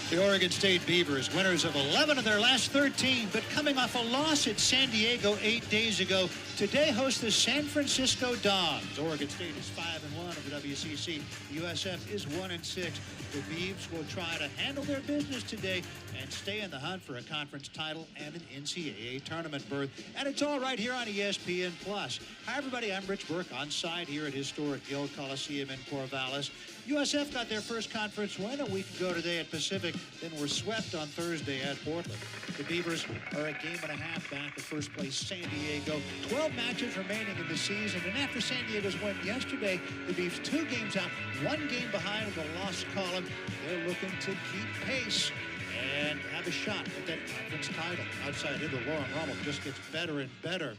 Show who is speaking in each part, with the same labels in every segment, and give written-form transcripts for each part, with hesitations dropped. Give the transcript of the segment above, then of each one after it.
Speaker 1: The Oregon State Beavers, winners of 11 of their last 13, but coming off a loss at San Diego 8 days ago, today host the San Francisco Dons. Oregon State is 5-1 of the WCC. USF is 1-6. The Beavs will try to handle their business today and stay in the hunt for a conference title and an NCAA tournament berth. And it's all right here on ESPN+. Hi, everybody. I'm Rich Burke on site here at historic Gill Coliseum in Corvallis. USF got their first conference win a week ago today at Pacific, then were swept on Thursday at Portland. The Beavers are a game and a half back of first place San Diego. 12 matches remaining in the season, and after San Diego's win yesterday, the Beavs 2 games out, 1 game behind in the loss column. They're looking to keep pace and have a shot at that conference title. Outside hitter Lauren Rummel just gets better and better.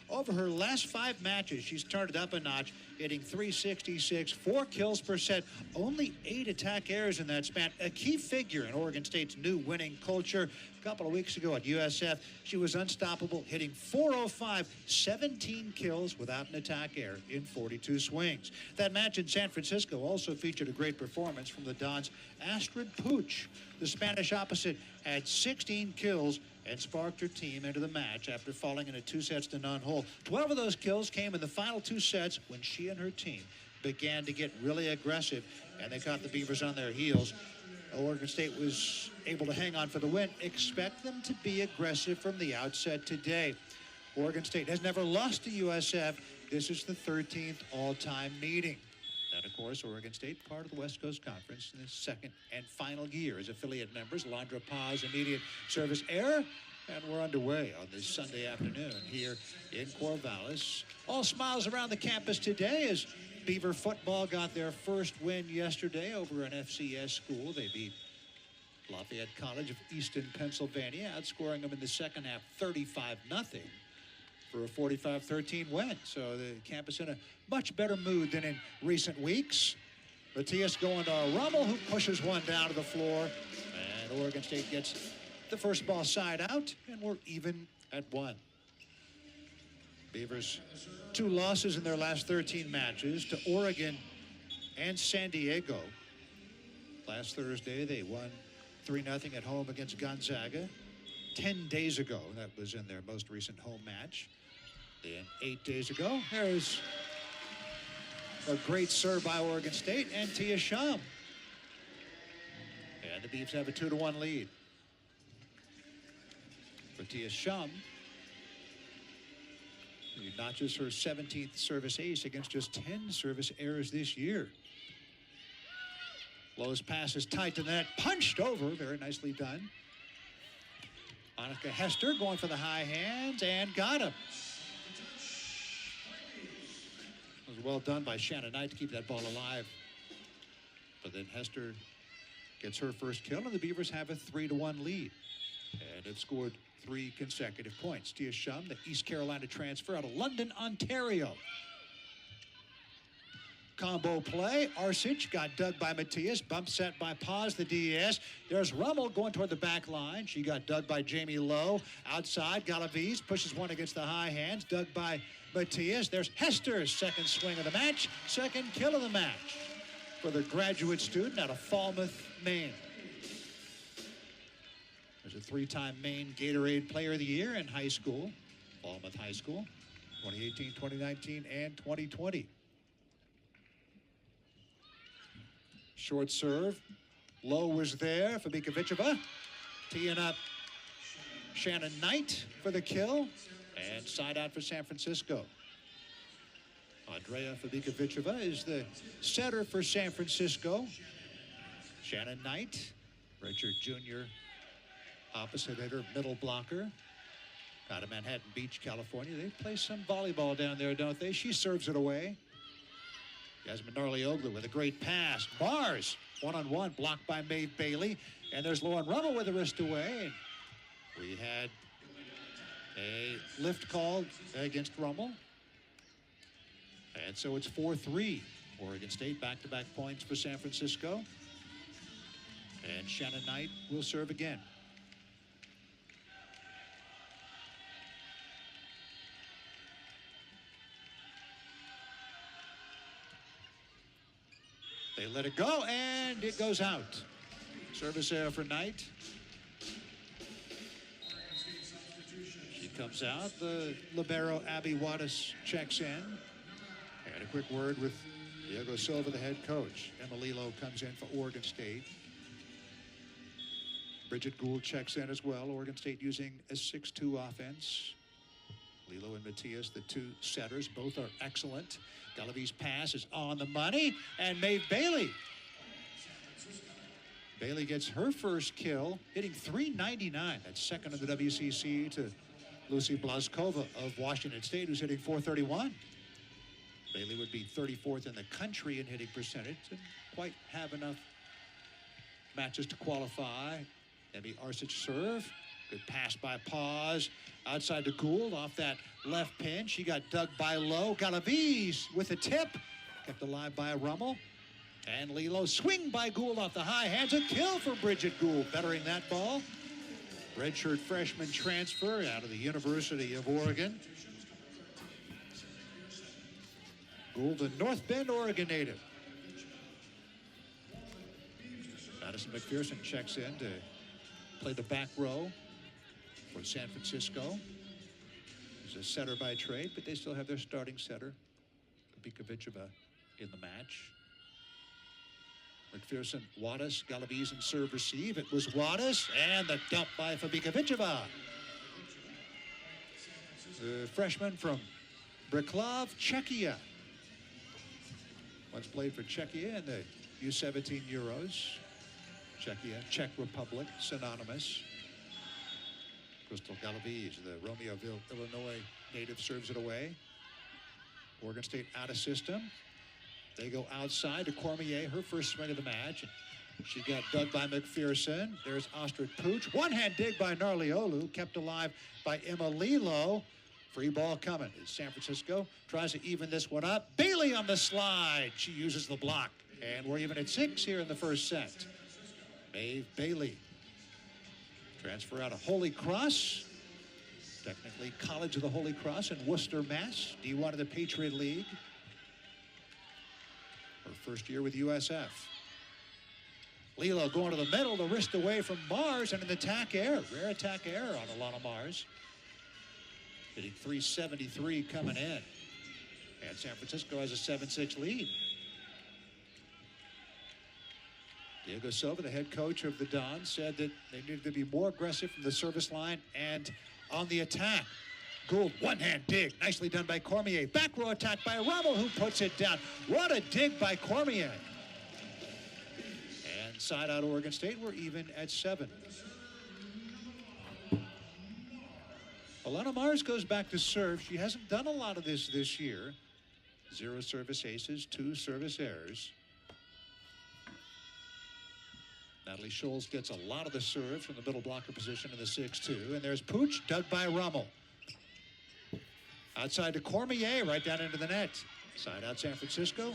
Speaker 1: Over her last 5 matches, she's started up a notch, hitting .366, 4 kills per set, only 8 attack errors in that span. A key figure in Oregon State's new winning culture. A couple of weeks ago at USF, she was unstoppable, hitting .405, 17 kills without an attack error in 42 swings. That match in San Francisco also featured a great performance from the Dons' Astrid Puch. The Spanish opposite had 16 kills and sparked her team into the match after falling in a 2-0 hole. 12 of those kills came in the final 2 sets when she and her team began to get really aggressive, and they caught the Beavers on their heels. Oregon State was able to hang on for the win. Expect them to be aggressive from the outset today. Oregon State has never lost to USF. This is the 13th all-time meeting. And, of course, Oregon State, part of the West Coast Conference in the second and final year as affiliate members. Landra Paz, immediate service error, and we're underway on this Sunday afternoon here in Corvallis. All smiles around the campus today as Beaver football got their first win yesterday over an FCS school. They beat Lafayette College of Easton, Pennsylvania, outscoring them in the second half 35-0. For a 45-13 win. So the campus in a much better mood than in recent weeks. Matthias going to Rummel, who pushes one down to the floor. And Oregon State gets the first ball side out, and we're even at 1. Beavers 2 losses in their last 13 matches to Oregon and San Diego. Last Thursday, they won 3-0 at home against Gonzaga. 10 days ago, that was in their most recent home match. Then 8 days ago, there's a great serve by Oregon State and Tia Shum. And the Beavs have a 2-1 lead. For Tia Shum, who notches her 17th service ace against just 10 service errors this year. Lowe's pass is tight to the net, punched over, very nicely done. Annika Hester going for the high hands and got him. It was well done by Shannon Knight to keep that ball alive. But then Hester gets her first kill, and the Beavers have a 3-1 lead. And have scored 3 consecutive points. Tia Shum, the East Carolina transfer out of London, Ontario. Combo play. Arsic got dug by Matthias. Bump set by Paz, the DES. There's Rummel going toward the back line. She got dug by Jamie Lowe. Outside, Galaviz pushes one against the high hands. Dug by Matthias. There's Hester's second swing of the match. Second kill of the match for the graduate student out of Falmouth, Maine. There's a 3-time Maine Gatorade Player of the Year in high school. Falmouth High School, 2018, 2019, and 2020. Short serve. Lowe was there for Bikovichova. Teeing up Shannon Knight for the kill. And side out for San Francisco. Andrea Fabikovichova is the setter for San Francisco. Shannon Knight, Richard Jr., opposite hitter, middle blocker. Out of Manhattan Beach, California. They play some volleyball down there, don't they? She serves it away. Yasmin Narlioglu with a great pass. Mars, one-on-one, blocked by Maeve Bailey. And there's Lauren Rummel with the wrist away. And we had a lift called against Rummel. And so it's 4-3. Oregon State back-to-back points for San Francisco. And Shannon Knight will serve again. They let it go, and it goes out. Service error for Knight. She comes out. The libero, Abby Wattis, checks in. And a quick word with Diego Silva, the head coach. Emma Lilo comes in for Oregon State. Bridget Gould checks in as well. Oregon State using a 6-2 offense. Lilo and Matias, the two setters, both are excellent. Galavi's pass is on the money, and Maeve Bailey. Bailey gets her first kill, hitting .399. That's second in the WCC to Lucy Blazkova of Washington State, who's hitting .431. Bailey would be 34th in the country in hitting percentage and quite have enough matches to qualify. Emmy Arsic serve. Good pass by Paz. Outside to Gould off that left pin. She got dug by Lowe. Galaviz with a tip. Kept alive by Rummel. And Lilo swing by Gould off the high hands. A kill for Bridget Gould. Bettering that ball. Redshirt freshman transfer out of the University of Oregon. Gould, a North Bend, Oregon native. Madison McPherson checks in to play the back row for San Francisco. He's a setter by trade, but they still have their starting setter, Bikovichova, in the match. McPherson, Wattis, Galaviz and serve receive. It was Wattis, and the dump by Fabikovichova. The freshman from Briklov, Czechia. Once played for Czechia in the U17 Euros. Czechia, Czech Republic, synonymous. Crystal Galaviz, the Romeoville, Illinois native, serves it away. Oregon State out of system. They go outside to Cormier, her first swing of the match. She got dug by McPherson. There's Ostrid Pooch. One-hand dig by Narliolu, kept alive by Emma Lilo. Free ball coming as San Francisco tries to even this one up. Bailey on the slide. She uses the block. And we're even at 6 here in the first set. Maeve Bailey. Transfer out of Holy Cross. Technically College of the Holy Cross in Worcester, Mass. D1 of the Patriot League. Her first year with USF. Lilo going to the middle, the wrist away from Mars, and an attack error. Rare attack error on Alana Mars. Hitting .373 coming in. And San Francisco has a 7-6 lead. Diego Silva, the head coach of the Dons, said that they needed to be more aggressive from the service line and on the attack. Gould, one-hand dig, nicely done by Cormier. Back row attack by Rummel, who puts it down. What a dig by Cormier. And side out Oregon State, we're even at 7. Alana Mars goes back to serve. She hasn't done a lot of this year. 0 service aces, 2 service errors. Natalie Scholes gets a lot of the serves from the middle blocker position in the 6-2. And there's Pooch, dug by Rummel. Outside to Cormier, right down into the net. Side out San Francisco.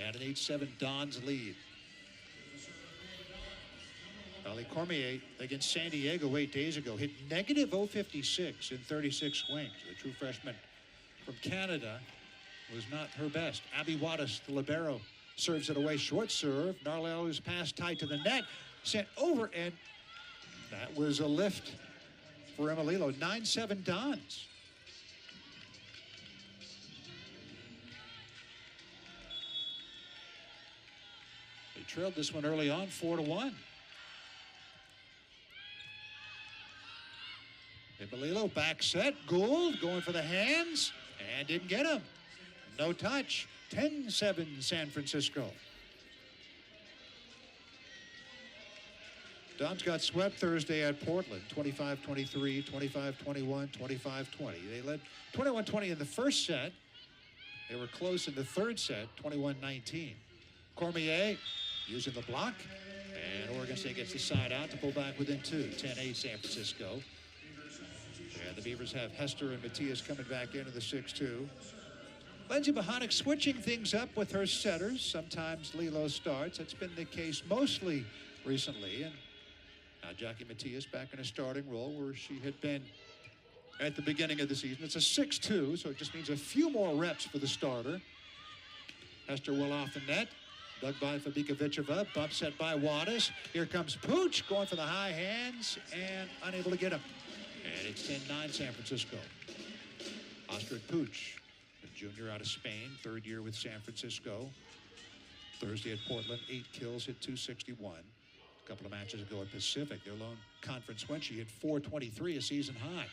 Speaker 1: And an 8-7 Dons lead. Valley Cormier against San Diego 8 days ago hit negative .056 in 36 swings. The true freshman from Canada was not her best. Abby Wattis, the libero, serves it away. Short serve. Narlelu's pass tied to the net. Sent over, and that was a lift for Emma Lilo. 9-7 Dons. They trailed this one early on, 4-1. Emililo back set. Gould going for the hands and didn't get him. No touch. 10-7 San Francisco. Dons got swept Thursday at Portland. 25-23, 25-21, 25-20. They led 21-20 in the first set. They were close in the third set, 21-19. Cormier using the block. And Oregon State gets the side out to pull back within 2. 10-8 San Francisco. And the Beavers have Hester and Matias coming back into the 6-2. Lindsay Bohonic switching things up with her setters. Sometimes Lilo starts. That's been the case mostly recently. And now Jackie Matias back in a starting role where she had been at the beginning of the season. It's a 6-2, so it just needs a few more reps for the starter. Hester will off the net. Dug by Fabikovichova, bump set by Wattis. Here comes Pooch, going for the high hands, and unable to get him. And it's 10-9 San Francisco. Ostrad Pooch, a junior out of Spain, third year with San Francisco. Thursday at Portland, 8 kills, hit .261. A couple of matches ago at Pacific, their lone conference win, she hit .423, a season high.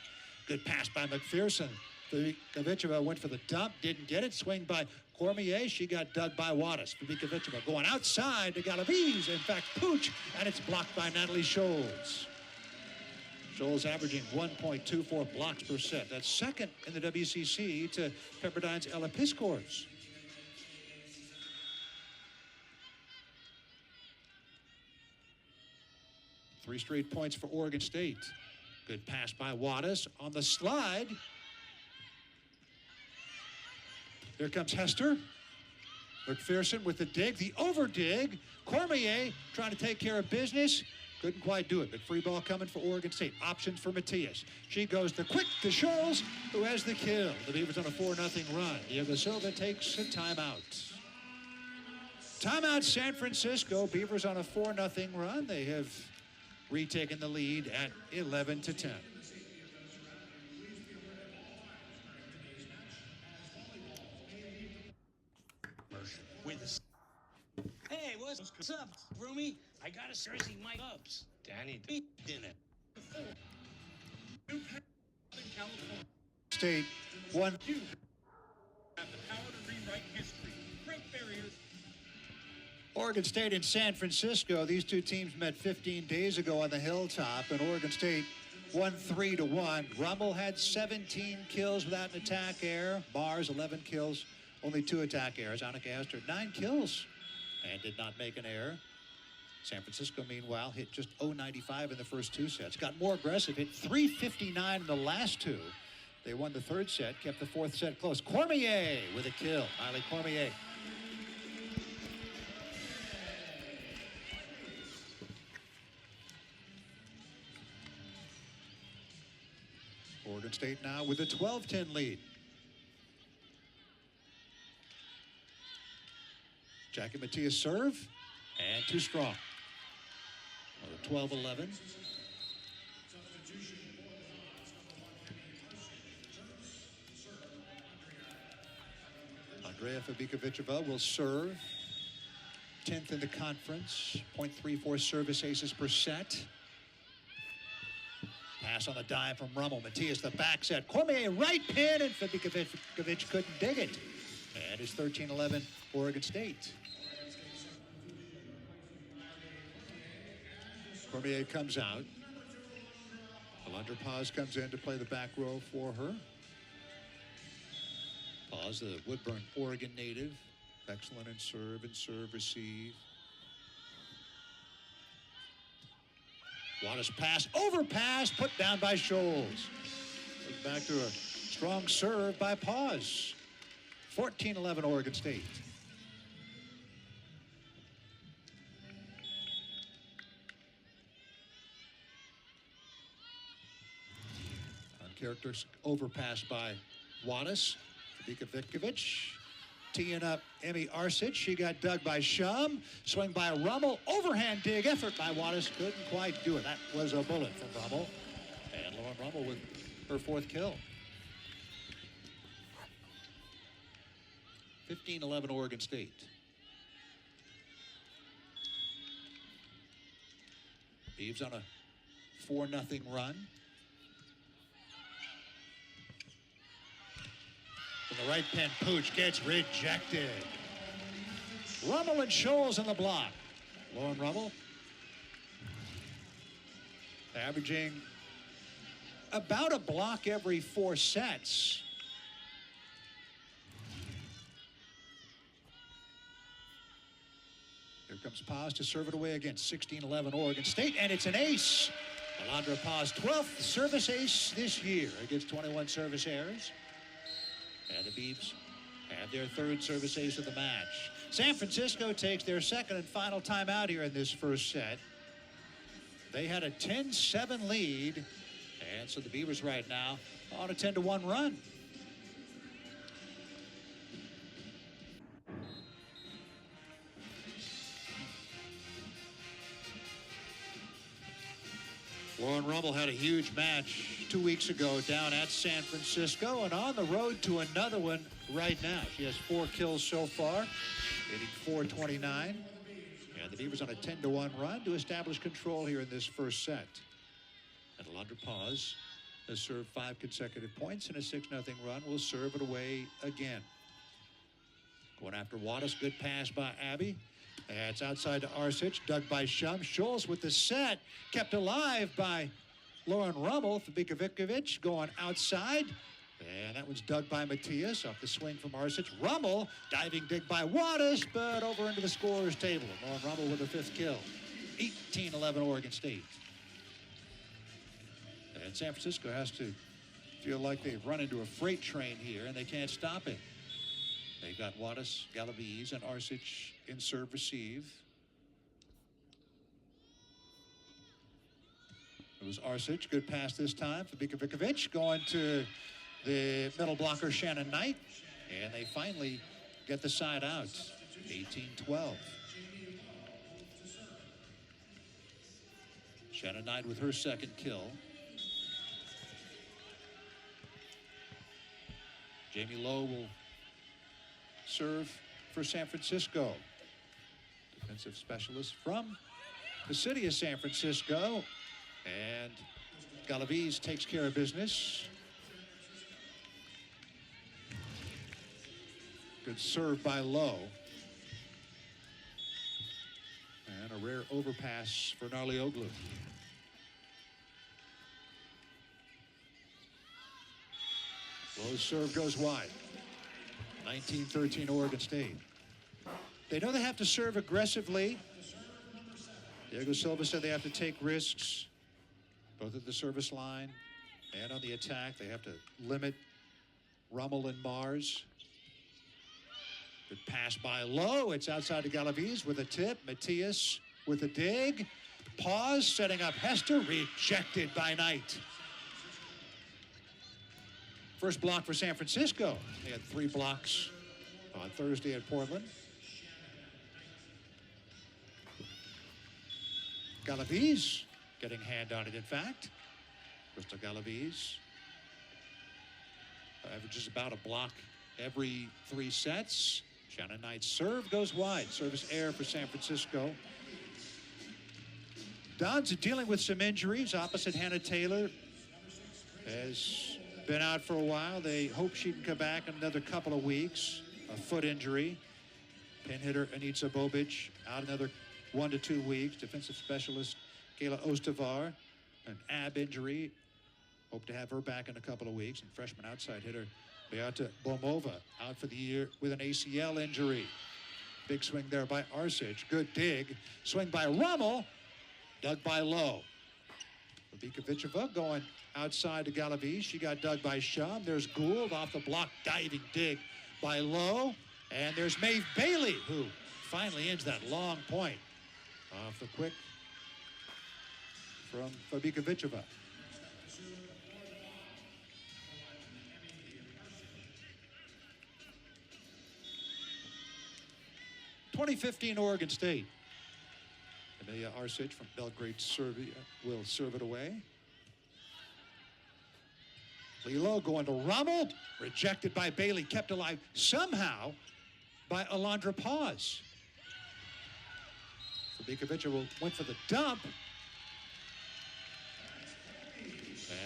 Speaker 1: Good pass by McPherson. Fabikovichova went for the dump, didn't get it. Swing by Cormier, she got dug by Wattis. Fabikovichova going outside to Galaviz, in fact Pooch, and it's blocked by Natalie Scholes. Scholes averaging 1.24 blocks per set. That's second in the WCC to Pepperdine's Ella Piskor's. Three straight points for Oregon State. Good pass by Wattis on the slide. Here comes Hester. McPherson with the dig, the over dig. Cormier trying to take care of business. Couldn't quite do it, but free ball coming for Oregon State. Options for Matias. She goes the quick to Scholes, who has the kill. The Beavers on a 4-0 run. Diego Silva takes a timeout. Timeout San Francisco. Beavers on a 4-0 run. They have retaken the lead at 11-10.
Speaker 2: Hey, what's up, Roomy? I got a Cersei Mike Ups. Danny in it.
Speaker 1: State one.
Speaker 3: You have the power to rewrite history. Break barriers.
Speaker 1: Oregon State and San Francisco. These two teams met 15 days ago on the hilltop, and Oregon State won 3-1. Rummel had 17 kills without an attack error. Mars 11 kills, only 2 attack errors. Annika Hester 9 kills and did not make an error. San Francisco, meanwhile, hit just .095 in the first 2 sets. Got more aggressive, hit .359 in the last 2. They won the 3rd set, kept the 4th set close. Cormier with a kill. Miley Cormier. Oregon State now with a 12-10 lead. Jackie Matias serve, and too strong. 12-11. Andrea Fabikovichova will serve. 10th in the conference. .34 service aces per set. Pass on the dime from Rummel. Matias the back set. Cormier right pin, and Fabikovic couldn't dig it. And it's 13-11 Oregon State. Cormier comes out. Alondra Paz comes in to play the back row for her. Paz, the Woodburn, Oregon native. Excellent in serve receive. Wattis pass, overpass, put down by Scholes. Goes back to a strong serve by Paz. 14-11 Oregon State. Uncharacteristic overpass by Wattis. Fabikovic teeing up Emmy Arsic. She got dug by Shum. Swing by Rummel. Overhand dig effort by Wattis. Couldn't quite do it. That was a bullet from Rummel. And Lauren Rummel with her 4th kill. 15-11 Oregon State. Beavs on a 4-0 run. From the right pin, Pooch gets rejected. Rummel and Scholes in the block. Lauren Rummel averaging about a block every 4 sets. Here comes Paz to serve it away again. 16-11 Oregon State, and it's an ace. Alondra Paz, 12th service ace this year against 21 service errors. And the Beavs have their 3rd service ace of the match. San Francisco takes their 2nd and final timeout here in this first set. They had a 10-7 lead, and so the Beavers right now on a 10-1 run. Lauren Rummel had a huge match 2 weeks ago down at San Francisco and on the road to another one right now. She has 4 kills so far, hitting .429. And the Beavers on a 10-1 run to establish control here in this first set. And Alondra Paz has served 5 consecutive points in a 6-0 run. Will serve it away again. Going after Wattis. Good pass by Abby. It's outside to Arsic, dug by Shum. Scholes with the set, kept alive by Lauren Rummel. Fabikovic going outside. And that one's dug by Matias off the swing from Arsic. Rummel diving dig by Wattis, but over into the scorer's table. Lauren Rummel with the 5th kill. 18-11 Oregon State. And San Francisco has to feel like they've run into a freight train here and they can't stop it. They've got Wattis, Galaviz, and Arsic in serve receive. It was Arsic. Good pass this time for Fabikovic. Going to the middle blocker, Shannon Knight. And they finally get the side out. 18-12. Shannon Knight with her 2nd kill. Jamie Lowe will serve for San Francisco. Defensive specialist from the city of San Francisco. And Galaviz takes care of business. Good serve by Lowe. And a rare overpass for Narlioglu. Lowe's serve goes wide. 19-13 Oregon State. They know they have to serve aggressively. Diego Silva said they have to take risks, both at the service line and on the attack. They have to limit Rummel and Mars. Good pass by Lowe. It's outside to Galaviz with a tip. Matias with a dig. Pause, setting up Hester. Rejected by Knight. First block for San Francisco. They had 3 blocks on Thursday at Portland. Galaviz getting hand on it, in fact. Crystal Galaviz averages about a block every 3 sets. Shannon Knight's serve goes wide. Service error for San Francisco. Dons are dealing with some injuries. Opposite Hannah Taylor has been out for a while. They hope she can come back in another couple of weeks. A foot injury. Pin hitter Anita Bobic out another 1 to 2 weeks. Defensive specialist Kayla Ostavar, an ab injury. Hope to have her back in a couple of weeks. And freshman outside hitter Beata Bomova out for the year with an ACL injury. Big swing there by Arsic. Good dig. Swing by Rummel. Dug by Lowe. Fabikovic going outside to Galaviz. She got dug by Shum. There's Gould off the block. Diving dig by Lowe. And there's Maeve Bailey, who finally ends that long point off the quick from Fabikovic. 2015 Oregon State. Emilia Arsic from Belgrade, Serbia will serve it away. Lilo going to Rummel, rejected by Bailey, kept alive somehow by Alondra Paz. Fabikovic went for the dump.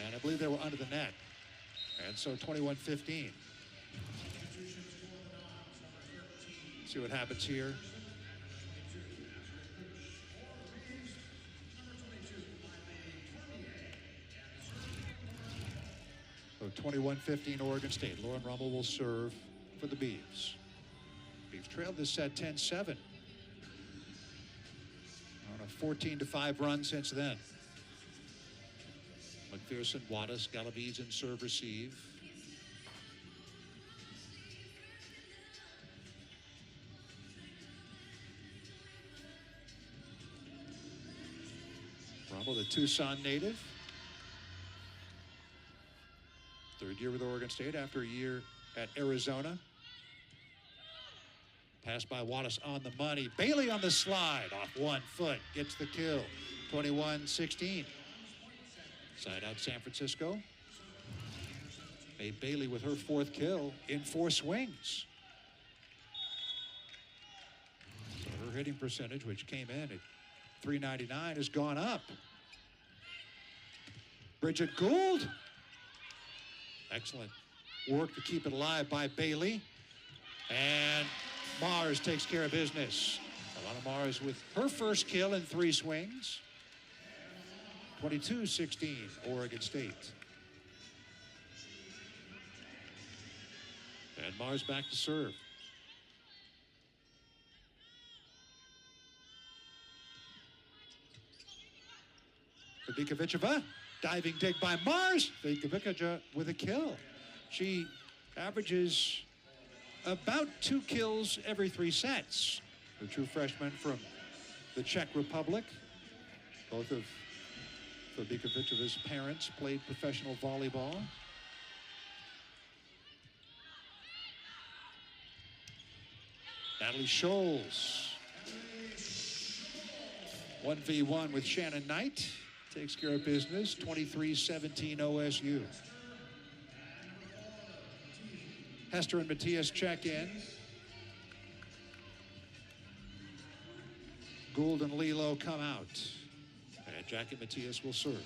Speaker 1: And I believe they were under the net. And so 21-15. See what happens here. So 21-15 Oregon State. Lauren Rummel will serve for the Beavs. Beavs trailed this set 10-7. On a 14-5 run since then. McPherson, Wattis, Galaviz in serve receive. Rummel, the Tucson native. Third year with Oregon State after a year at Arizona. Pass by Wattis on the money. Bailey on the slide off 1 foot. Gets the kill. 21-16. Side out San Francisco. May Bailey with her 4th kill in 4 swings. So her hitting percentage, which came in at .399, has gone up. Bridget Gould. Excellent work to keep it alive by Bailey. And Mars takes care of business. Alana Mars with her 1st kill in 3 swings. 22-16, Oregon State. And Mars back to serve. Fabikovichova, diving dig by Mars. Fabikovichova with a kill. She averages about 2 kills every 3 sets. The true freshman from the Czech Republic. Both of Fabikovichova's parents played professional volleyball. Natalie Scholes. 1v1 with Shannon Knight. Takes care of business. 23-17 OSU. Hester and Matthias check in. Gould and Lilo come out. And Jackie Matthias will serve.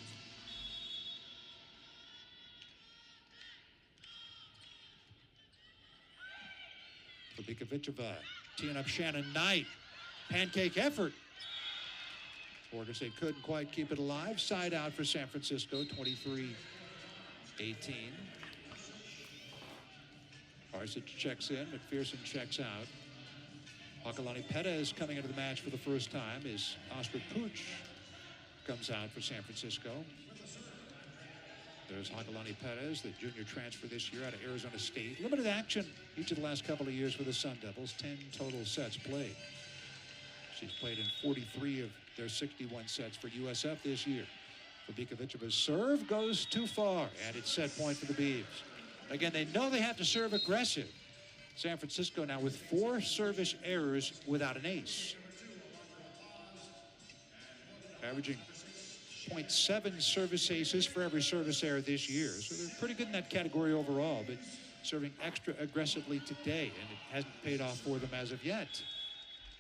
Speaker 1: Fabikovichova teeing up Shannon Knight. Pancake effort. Oregon State couldn't quite keep it alive. Side out for San Francisco, 23-18. Arsic checks in, McPherson checks out. Hakalani Perez coming into the match for the first time as Oscar Pooch comes out for San Francisco. There's Hakalani Perez, the junior transfer this year out of Arizona State. Limited action each of the last couple of years for the Sun Devils, 10 total sets played. She's played in 43 of their 61 sets for USF this year. Fabikovichova's serve goes too far, and it's set point for the Beavs. Again, they know they have to serve aggressive. San Francisco now with 4 service errors without an ace. Averaging .7 service aces for every service error this year. So they're pretty good in that category overall, but serving extra aggressively today, and it hasn't paid off for them as of yet.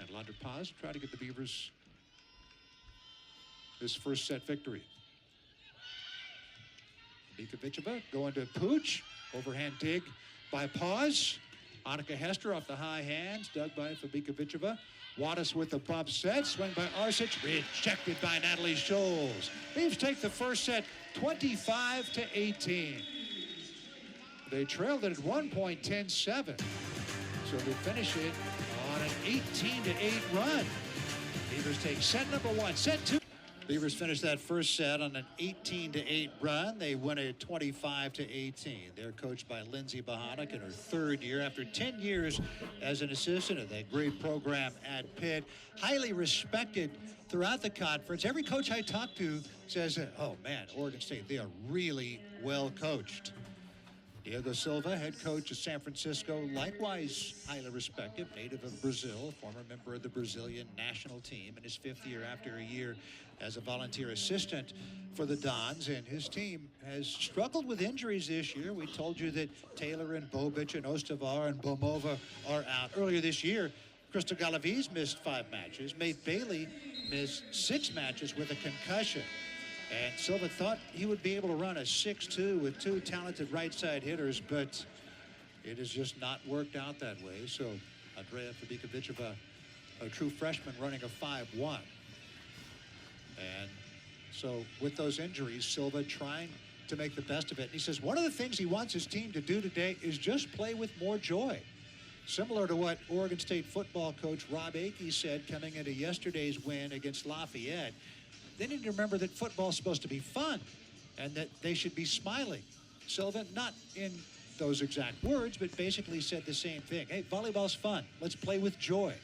Speaker 1: And Lander Paz try to get the Beavers this first set victory. Fabikovichova going to Pooch. Overhand dig by Paz. Annika Hester off the high hands, dug by Fabikovichova. Wattis with the bump set, swing by Arsic, rejected by Natalie Scholes. Beavs take the first set 25-18. They trailed it at one point 10-7. So they finish it on an 18-8 run. Beavers take set number 1. Set 2. Beavers finish that first set on an 18-8 run. They win it 25-18. They're coached by Lindsay Bohanek in her 3rd year after 10 years as an assistant at that great program at Pitt. Highly respected throughout the conference. Every coach I talk to says, oh man, Oregon State, they are really well coached. Diego Silva, head coach of San Francisco, likewise highly respected, native of Brazil, former member of the Brazilian national team in his 5th year after a year as a volunteer assistant for the Dons. And his team has struggled with injuries this year. We told you that Taylor and Bobic and Ostavar and Bomova are out. Earlier this year, Crystal Galaviz missed 5 matches. May Bailey missed 6 matches with a concussion. And Silva thought he would be able to run a 6-2 with 2 talented right side hitters, but it has just not worked out that way. So Andrea Fabikovichova, a true freshman, running a 5-1. And so with those injuries, Silva trying to make the best of it. And he says one of the things he wants his team to do today is just play with more joy. Similar to what Oregon State football coach Rob Akey said coming into yesterday's win against Lafayette. They need to remember that football is supposed to be fun and that they should be smiling. Silva, not in those exact words, but basically said the same thing. Hey, volleyball's fun. Let's play with joy.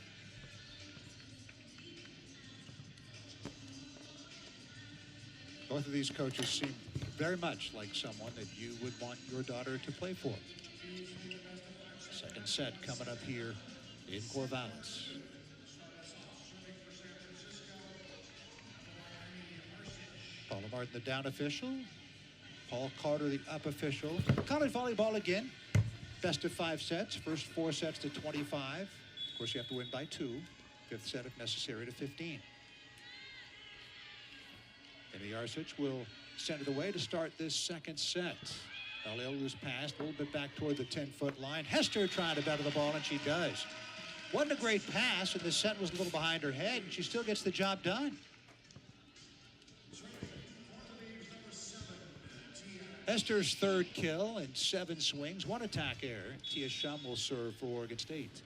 Speaker 1: Both of these coaches seem very much like someone that you would want your daughter to play for. Second set coming up here in Corvallis. Paula Martin, the down official. Paul Carter, the up official. College volleyball again. Best of 5 sets. First 4 sets to 25. Of course, you have to win by 2. 5th set, if necessary, to 15. Amy Arsic will send it away to start this second set. Alil was passed a little bit back toward the 10-foot line. Hester trying to better the ball, and she does. Wasn't a great pass, and the set was a little behind her head, and she still gets the job done. Hester's 3rd kill in 7 swings, 1 attack error. Tia Shum will serve for Oregon State.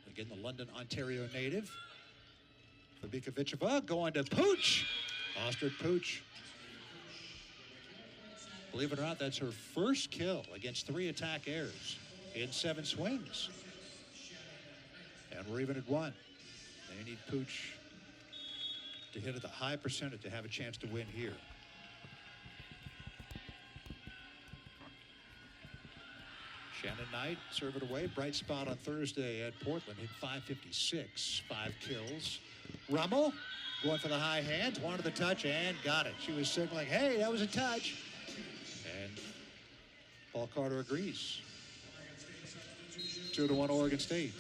Speaker 1: Again, the London, Ontario native. Fabika Vicheva going to Pooch. Ostrich Pooch. Believe it or not, that's her first kill against 3 attack errors in 7 swings. And we're even at 1. They need Pooch to hit at a high percentage to have a chance to win here. Shannon Knight, serve it away. Bright spot on Thursday at Portland. Hit .556, 5 kills. Rummel going for the high hands, wanted the touch and got it. She was signaling, hey, that was a touch. And Paul Carter agrees. 2-1 Oregon State.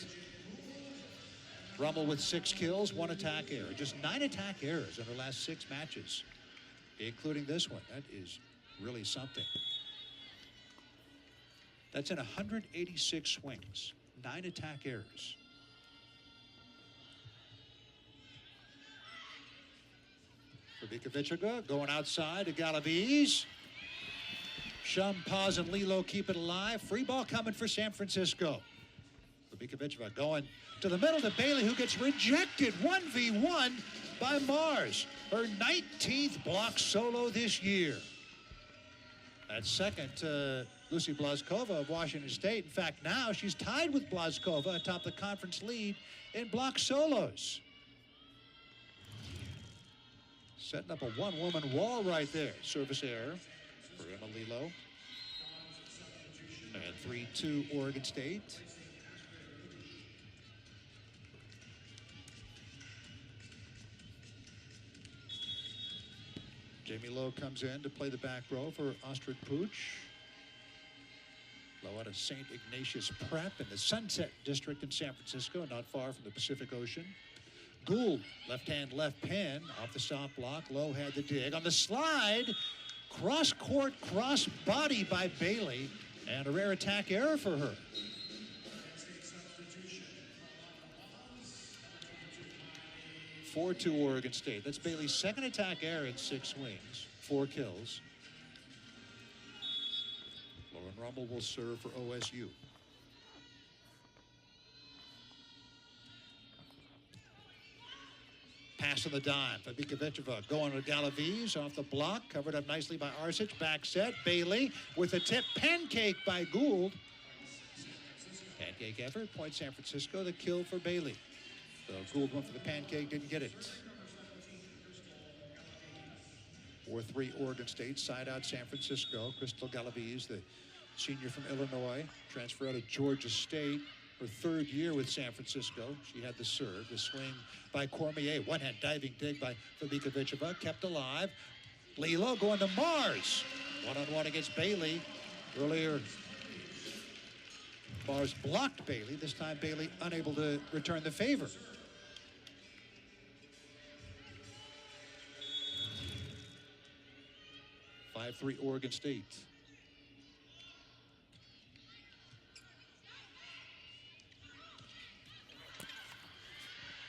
Speaker 1: Rummel with 6 kills, 1 attack error. Just 9 attack errors in her last 6 matches, including this one. That is really something. That's in 186 swings, 9 attack errors. Fabika Vicheva going outside to Galaviz. Shum, Paz, and Lilo keep it alive. Free ball coming for San Francisco. Fabika Vicheva going to the middle to Bailey, who gets rejected 1v1 by Mars. Her 19th block solo this year. At second, Lucy Blazkova of Washington State. In fact, now she's tied with Blazkova atop the conference lead in block solos. Setting up a 1-woman wall right there. Service error for Emma Lilo. And 3-2 Oregon State. Jamie Lowe comes in to play the back row for Ostrich Pooch. Lowe out of St. Ignatius Prep in the Sunset District in San Francisco, not far from the Pacific Ocean. Gould, left hand, left pin, off the stop block. Lowe had the dig. On the slide, cross court, cross body by Bailey, and a rare attack error for her. 4-2 Oregon State. That's Bailey's 2nd attack error in 6 swings, 4 kills. Lauren Rummel will serve for OSU. Pass on the dime. Fabika Vicheva going to Galaviz off the block, covered up nicely by Arsic. Back set. Bailey with a tip. Pancake by Gould. Pancake effort. Point San Francisco. The kill for Bailey. So Gould went for the pancake, didn't get it. 4-3 Oregon State, side out San Francisco. Crystal Galaviz, the senior from Illinois, transfer out of Georgia State. Her 3rd year with San Francisco. She had the serve, the swing by Cormier. One-hand diving dig by Fabika Vicheva, kept alive. Lilo going to Mars. One-on-one against Bailey. Earlier, Mars blocked Bailey. This time Bailey unable to return the favor. .5-3 Oregon State.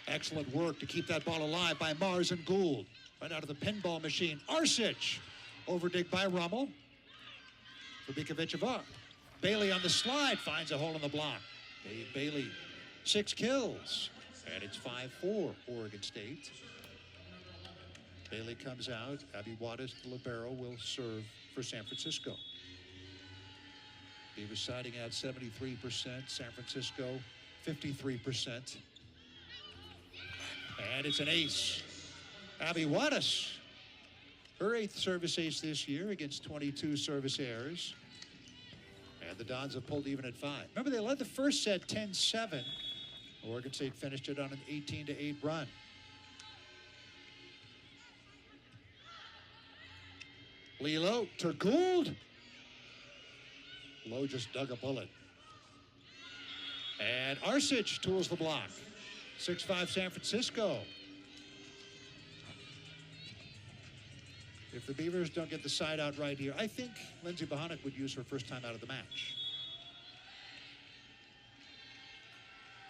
Speaker 1: Excellent work to keep that ball alive by Mars and Gould. Right out of the pinball machine. Arsic. Overdig by Rummel. Fabika Vicheva. Bailey on the slide finds a hole in the block. Bailey, 6 kills. And it's 5-4 Oregon State. Bailey comes out. Abby Wattis, the libero, will serve for San Francisco. He was siding out 73%. San Francisco, 53%. And it's an ace. Abby Wattis, her 8th service ace this year against 22 service errors. And the Dons have pulled even at 5. Remember, they led the first set 10-7. Oregon State finished it on an 18-8 run. Lilo to Gould. Lowe just dug a bullet. And Arsic tools the block. 6-5 San Francisco. If the Beavers don't get the side out right here, I think Lindsey Bohonic would use her first time out of the match.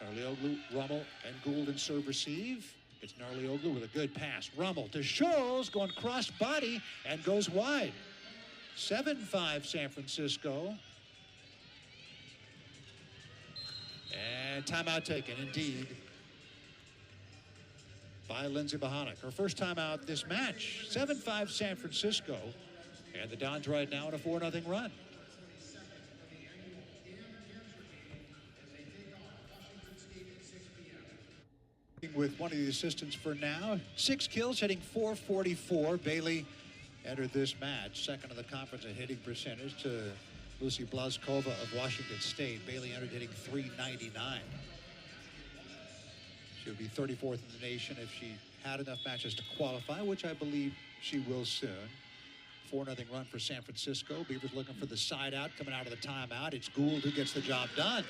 Speaker 1: Narlioglu, Rummel, and Gould in serve receive. It's Narlioglu with a good pass. Rummel to Scholes, going cross body and goes wide. 7-5 San Francisco. And timeout taken, indeed, by Lindsey Bohonic. Her first time out this match. 7-5 San Francisco. And the Dons right now in a 4-0 run. With one of the assistants for now. 6 kills, hitting .444. Bailey entered this match second in the conference in hitting percentage to Lucy Blazkova of Washington State. Bailey entered hitting .399. She would be 34th in the nation if she had enough matches to qualify, which I believe she will soon. 4-0 run for San Francisco. Beavers looking for the side out, coming out of the timeout. It's Gould who gets the job done.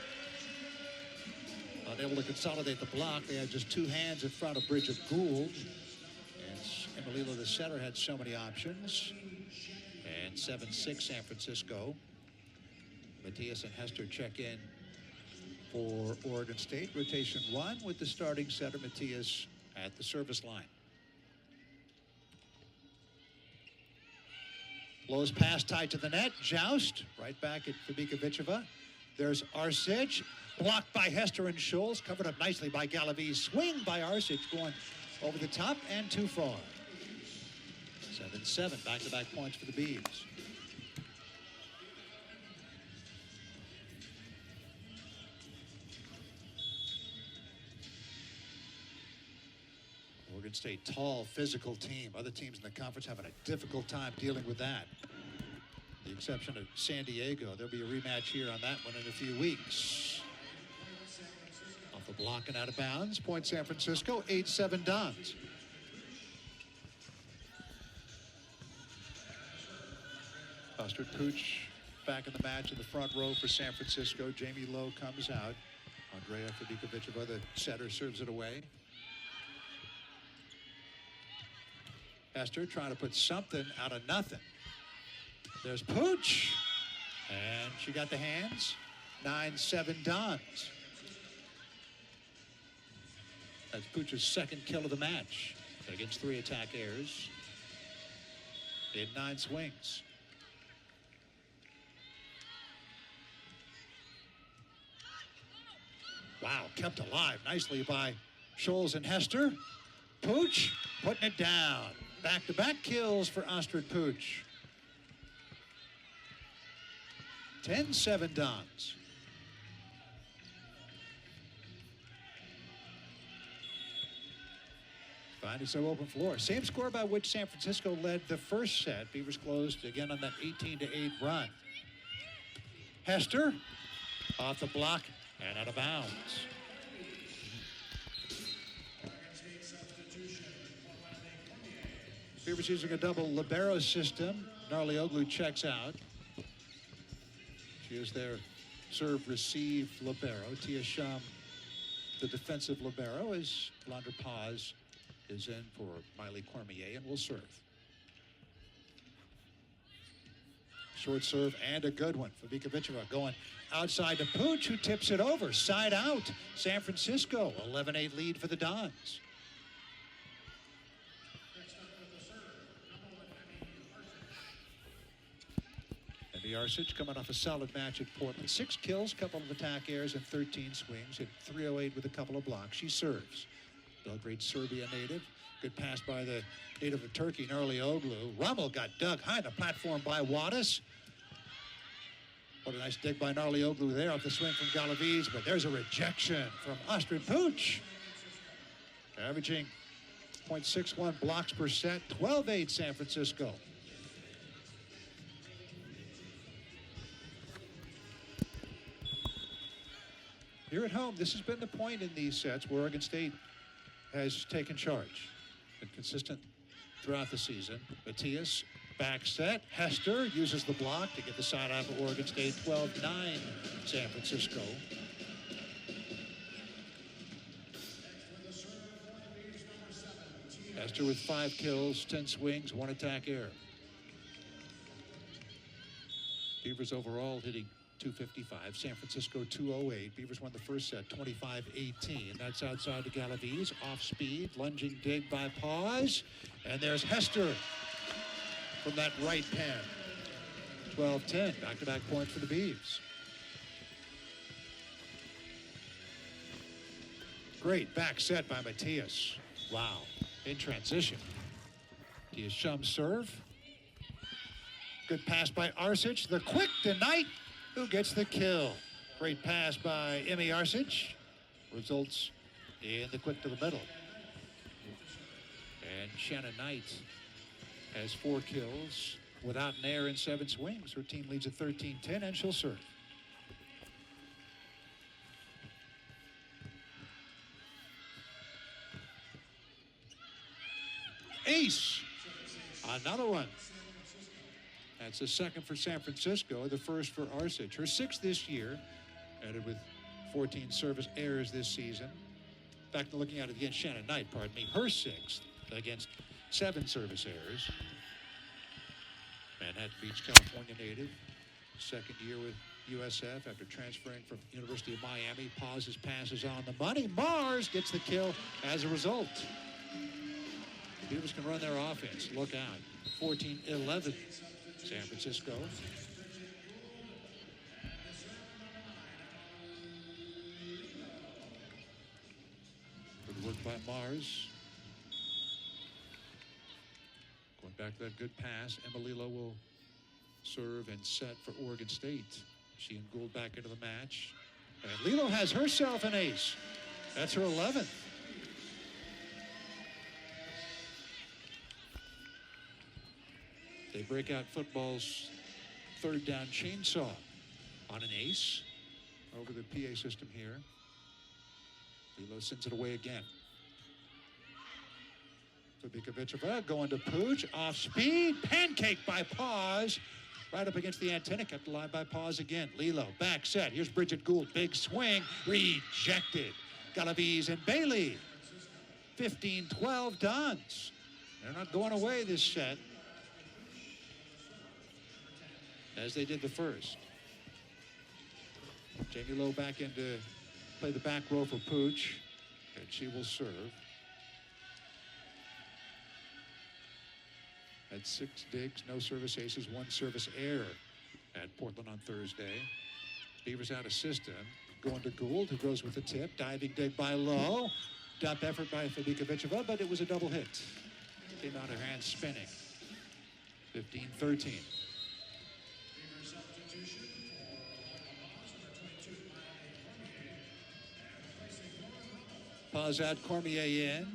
Speaker 1: Unable to consolidate the block. They had just 2 hands in front of Bridget Gould. And Emililo, the setter, had so many options. And 7-6 San Francisco. Matthias and Hester check in for Oregon State. Rotation 1 with the starting setter, Matthias, at the service line. Lowe's pass tied to the net. Joust right back at Fabikovichova. There's Arsic. Blocked by Hester and Scholes. Covered up nicely by Galaviz. Swing by Arsic going over the top and too far. 7-7. Back-to-back points for the Beavs. Oregon State, tall, physical team. Other teams in the conference having a difficult time dealing with that. The exception of San Diego. There'll be a rematch here on that one in a few weeks. Off the block and out of bounds. Point San Francisco, 8-7 Dons. Astrid Pooch back in the match in the front row for San Francisco. Jamie Lowe comes out. Andrea Fabikovichova, the setter, serves it away. Hester trying to put something out of nothing. There's Pooch. And she got the hands. 9-7 Dons. That's Pooch's second kill of the match against 3 attack airs in 9 swings. Wow, kept alive nicely by Scholes and Hester. Pooch putting it down. Back-to-back kills for Astrid Pooch. 10-7 Dons. Finding some open floor. Same score by which San Francisco led the first set. Beavers closed again on that 18-8 run. Hester off the block and out of bounds. Beavers using a double libero system. Narlioglu checks out. She is their serve-receive libero. Tia Shum, the defensive libero, as Londra Paz is in for Miley Cormier and will serve. Short serve and a good one. Fabikovichova going outside to Pooch, who tips it over. Side out. San Francisco, 11-8 lead for the Dons. And the Arsic coming off a solid match at Portland. 6 kills, couple of attack airs, and 13 swings. Hit .308 with a couple of blocks. She serves. Belgrade, Serbia native. Good pass by the native of Turkey, Narlioglu. Rummel got dug high on the platform by Wattis. What a nice dig by Narlioglu there off the swing from Galaviz, but there's a rejection from Astrid Pooch. Averaging .61 blocks per set, 12-8 San Francisco. Here at home, this has been the point in these sets where Oregon State has taken charge. Been consistent throughout the season. Matthias Back set. Hester uses the block to get the side out for Oregon State. 12-9 San Francisco. Hester with 5 kills, 10 swings, 1 attack error. Beavers overall hitting .255. San Francisco 208. Beavers won the first set 25-18. That's outside to Galaviz. Off speed. Lunging dig by Paz. And there's Hester from that right pan. 12-10. Back-to-back points for the Beavs. Great back set by Matias. Wow. In transition. Matias Shum's serve. Good pass by Arsic. The quick to Knight, who gets the kill. Great pass by Emmy Arsic. Results in the quick to the middle. And Shannon Knight has 4 kills without an error in 7 swings. Her team leads at 13-10, and she'll serve. Ace. Another one. That's the second for San Francisco, the first for Arsic. Her 6th this year, added with 14 service errors this season. In fact, looking at it against Shannon Knight, pardon me, her 6th against 7 service errors. Manhattan Beach, California native. 2nd year with USF after transferring from University of Miami. Pauses, passes on the money. Mars gets the kill as a result. The Beavers can run their offense. Look out. 14-11. San Francisco. Good work by Mars. Going back to that good pass. Emelilo will serve and set for Oregon State. She and Gould back into the match. And Lilo has herself an ace. That's her 11th. They break out football's 3rd down chainsaw on an ace over the PA system here. Lilo sends it away again. Fabikovic going to Pooch. Off speed. Pancake by Paz. Right up against the antenna. Kept alive by Paz again. Lilo back set. Here's Bridget Gould. Big swing. Rejected. Galaviz and Bailey. 15-12 Dons. They're not going away this set, as they did the first. Jamie Lowe back in to play the back row for Pooch, and she will serve. Had 6 digs, no service aces, 1 service error at Portland on Thursday. Beavers out of system. Going to Gould, who goes with the tip. Diving dig by Lowe. Dump effort by Fabikovic, but it was a double hit. Came out her hand spinning. 15-13. Pause out, Cormier in.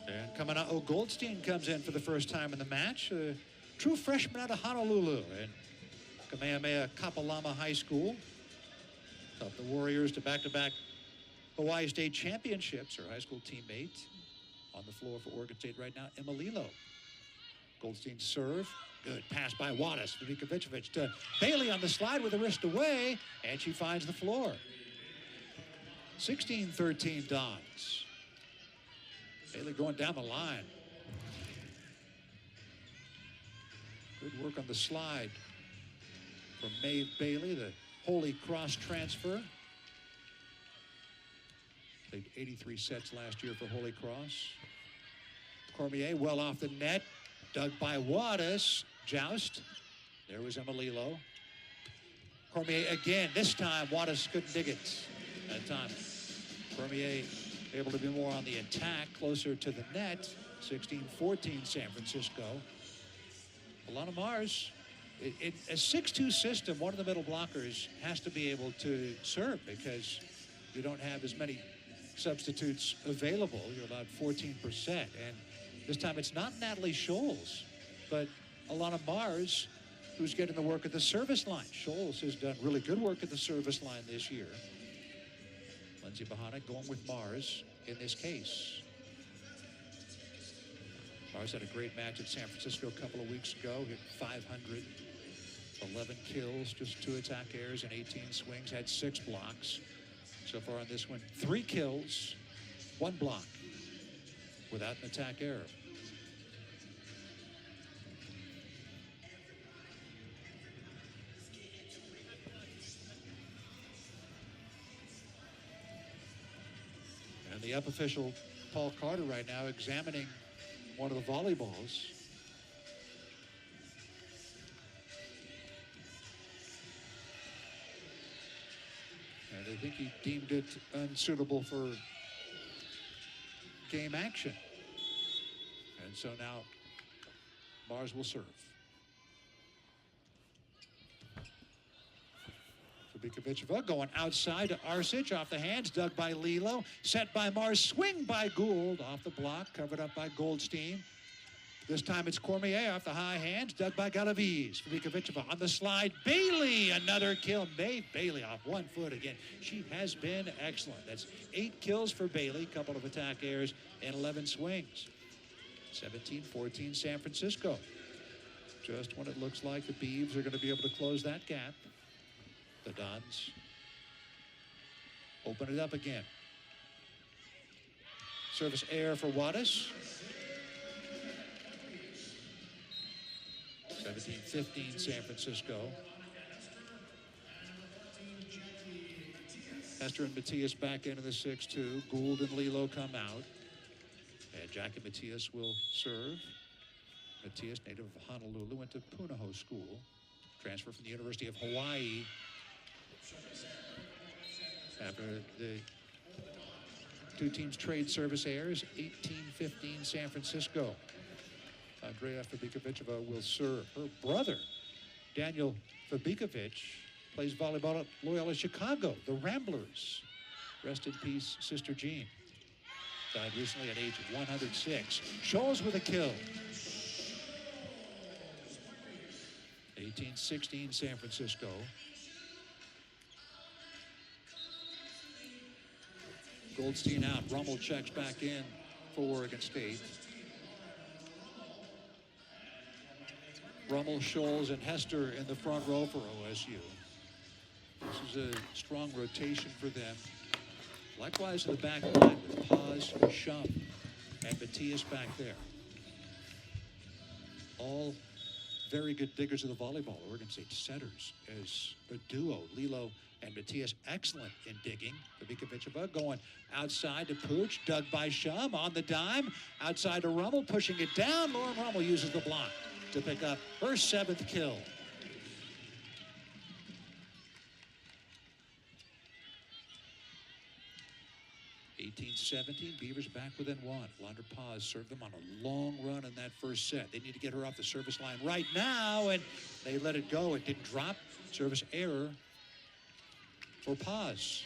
Speaker 1: And coming out, Goldstein comes in for the first time in the match. A true freshman out of Honolulu and Kamehameha Kapalama High School. Helped the Warriors to back-to-back Hawaii State championships. Her high school teammate on the floor for Oregon State right now, Emelilo. Goldstein serve. Good pass by Wattis. Fabikovic to Bailey on the slide with the wrist away, and she finds the floor. 16-13 Dons. Bailey going down the line. Good work on the slide from Maeve Bailey, the Holy Cross transfer. Played 83 sets last year for Holy Cross. Cormier well off the net. Dug by Wattis. Joust. There was Emelilo. Cormier again. This time Wattis couldn't dig it. That time Cormier able to be more on the attack, closer to the net. 16-14 San Francisco. Alana Mars, in a 6-2 system, one of the middle blockers has to be able to serve because you don't have as many substitutes available. You're allowed 14%. And this time it's not Natalie Scholes, but Alana Mars, who's getting the work at the service line. Scholes has done really good work at the service line this year. Lindsay Bahana going with Mars in this case. Mars had a great match at San Francisco a couple of weeks ago. Hit 500, 11 kills, just 2 attack errors and 18 swings. Had 6 blocks. So far on this one, 3 kills, 1 block, without an attack error. And the up official, Paul Carter, right now examining one of the volleyballs. And I think he deemed it unsuitable for game action. And so now Mars will serve. Fabikovic going outside to Arsic, off the hands, dug by Lilo, set by Mars, swing by Gould, off the block, covered up by Goldstein. This time it's Cormier off the high hands, dug by Galaviz. Fabikovic on the slide, Bailey, another kill. Bailey off 1 foot again. She has been excellent. That's 8 kills for Bailey, couple of attack errors, and 11 swings. 17-14 San Francisco. Just when it looks like the Beavs are going to be able to close that gap, the Dons open it up again. Service error for Wattis. 17-15 San Francisco. Hester and Matias back into the 6-2. Gould and Lilo come out. And Jackie Matias will serve. Matias, native of Honolulu, went to Punahou School. Transfer from the University of Hawaii. After the 2 teams trade service errors, 18-15 San Francisco. Andrea Fabikovic will serve. Her brother, Daniel Fabikovic, plays volleyball at Loyola Chicago, the Ramblers. Rest in peace, Sister Jean. Died recently at age 106. Scholes with a kill. 18-16 San Francisco. Goldstein out. Rummel checks back in for Oregon State. Rummel, Scholes, and Hester in the front row for OSU. This is a strong rotation for them. Likewise in the back line with Paz, Shum, and Matias back there. All very good diggers of the volleyball. Oregon State setters as a duo. Lilo and Matias excellent in digging. Fabikovic going outside to Pooch, dug by Shum on the dime. Outside to Rummel, pushing it down. Lauren Rummel uses the block to pick up her 7th kill. Beavers back within 1. Lander Paz served them on a long run in that first set. They need to get her off the service line right now, and they let it go. It didn't drop. Service error for Paz.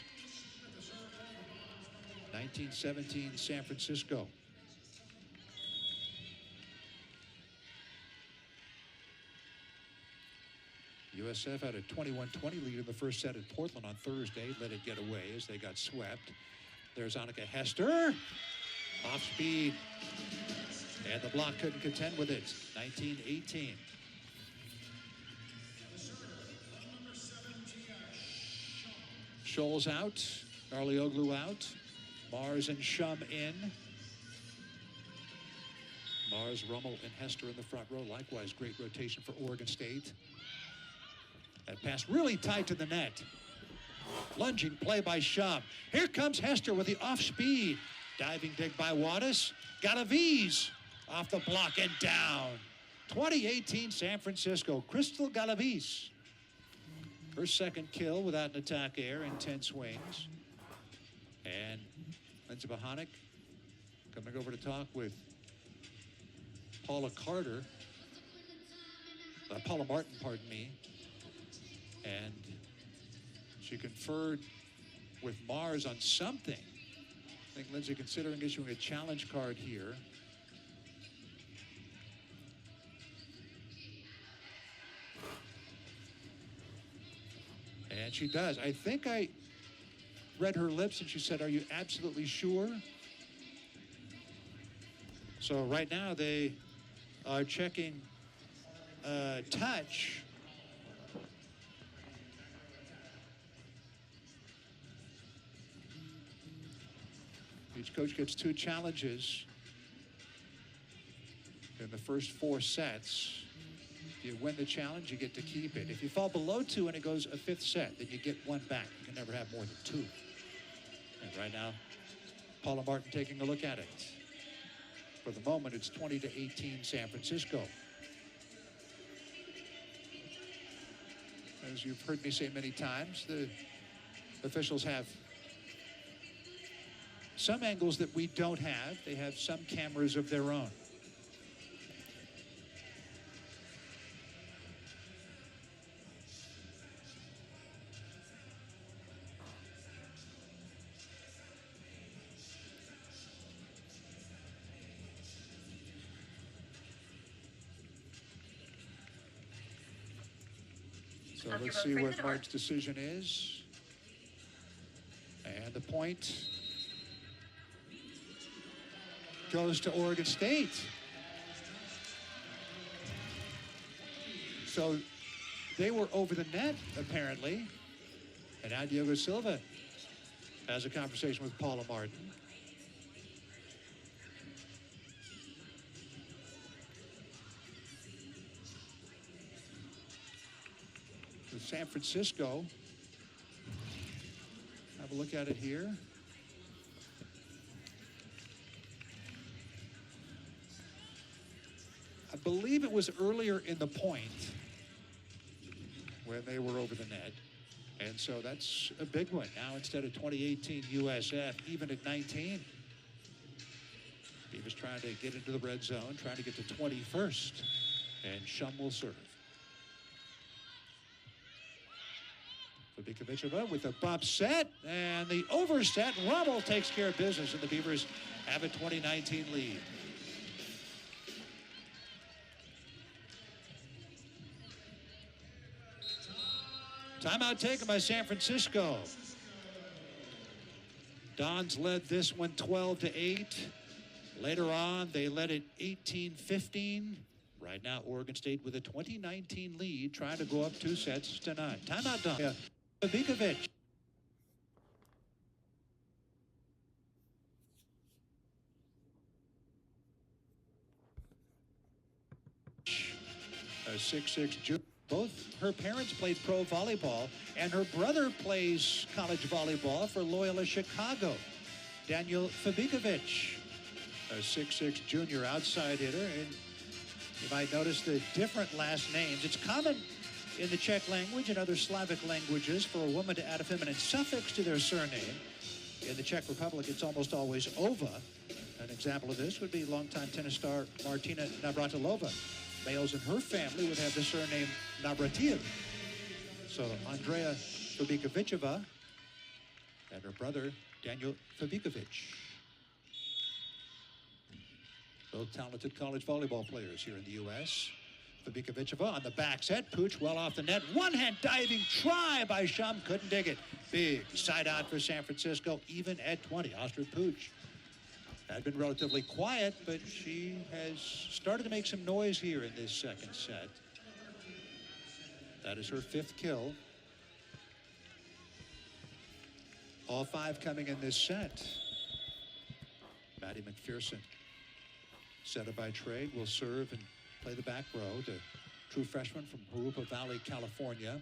Speaker 1: 19-17 San Francisco. USF had a 21-20 lead in the first set at Portland on Thursday. Let it get away as they got swept. There's Annika Hester. Off speed. And the block couldn't contend with it. 19-18. Scholes out. Arlioglu out. Mars and Shum in. Mars, Rummel, and Hester in the front row. Likewise, great rotation for Oregon State. That pass really tight to the net. Lunging play by Shum. Here comes Hester with the off speed. Diving dig by Wattis. Galaviz off the block and down. 2018 San Francisco. Crystal Galaviz. Her 2nd kill without an attack error in 10 swings. And Lindsey Bohanic coming over to talk with Paula Carter. Paula Martin, pardon me. And she conferred with Mars on something. I think Lindsay considering issuing a challenge card here. And she does. I think I read her lips and she said, "Are you absolutely sure?" So right now they are checking touch. Each coach gets 2 challenges in the first 4 sets. If you win the challenge, you get to keep it. If you fall below 2 and it goes a 5th set, then you get 1 back. You can never have more than 2. And right now, Paula Martin taking a look at it. For the moment, it's 20-18 San Francisco. As you've heard me say many times, the officials have some angles that we don't have. They have some cameras of their own. So let's see what Mark's decision is. And the point goes to Oregon State. So they were over the net, apparently. And now Diego Silva has a conversation with Paula Martin. San Francisco. Have a look at it here. I believe it was earlier in the point when they were over the net. And so that's a big one. Now instead of 2018 USF, even at 19. He was trying to get into the red zone, trying to get to 21st. And Shum will serve. Fabikovic with a bump set and the overset. Rommel takes care of business, and the Beavers have a 2019 lead. Timeout taken by San Francisco. Dons led this one 12-8. Later on, they led it 18-15. Right now, Oregon State with a 2019 lead, trying to go up 2 sets to 9. Timeout done. Yeah. Fabikovic. A 6'6" junior. Both her parents played pro volleyball, and her brother plays college volleyball for Loyola Chicago. Daniel Fabikovic, a 6'6" junior outside hitter, and you might notice the different last names. It's common in the Czech language and other Slavic languages for a woman to add a feminine suffix to their surname. In the Czech Republic, it's almost always Ova. An example of this would be longtime tennis star Martina Navratilova. Males in her family would have the surname Navratil. So Andrea Fabikoviceva and her brother Daniel Fabikovic. Both talented college volleyball players here in the U.S. Fabikoviceva on the back set. Pooch well off the net. One-hand diving try by Shum. Couldn't dig it. Big side out for San Francisco, even at 20. Astrid Pooch had been relatively quiet, but she has started to make some noise here in this second set. That is her 5th kill. All 5 coming in this set. Maddie McPherson, set up by trade, will serve and play the back row. The true freshman from Jurupa Valley, California.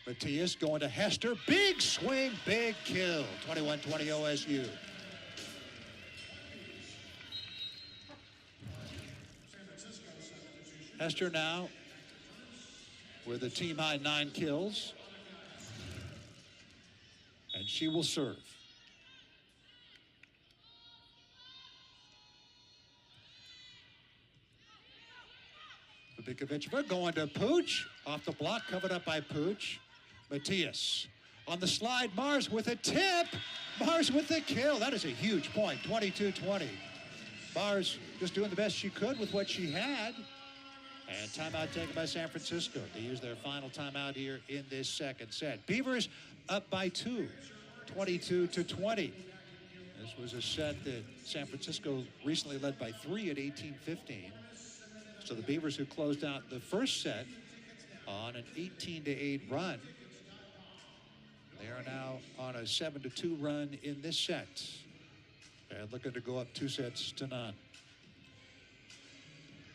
Speaker 1: Matias going to Hester. Big swing, big kill. 21-20 OSU. Hester now with a team-high 9 kills. And she will serve. Fabikovic going to Pooch. Off the block, covered up by Pooch. Matias on the slide. Mars with a tip. Mars with the kill. That is a huge point. 22-20. Mars just doing the best she could with what she had. And timeout taken by San Francisco to use their final timeout here in this second set. Beavers up by 2, 22-20. This was a set that San Francisco recently led by 3 at 18-15. So the Beavers, who closed out the first set on an 18-8 run, they are now on a 7-2 run in this set and looking to go up 2-0.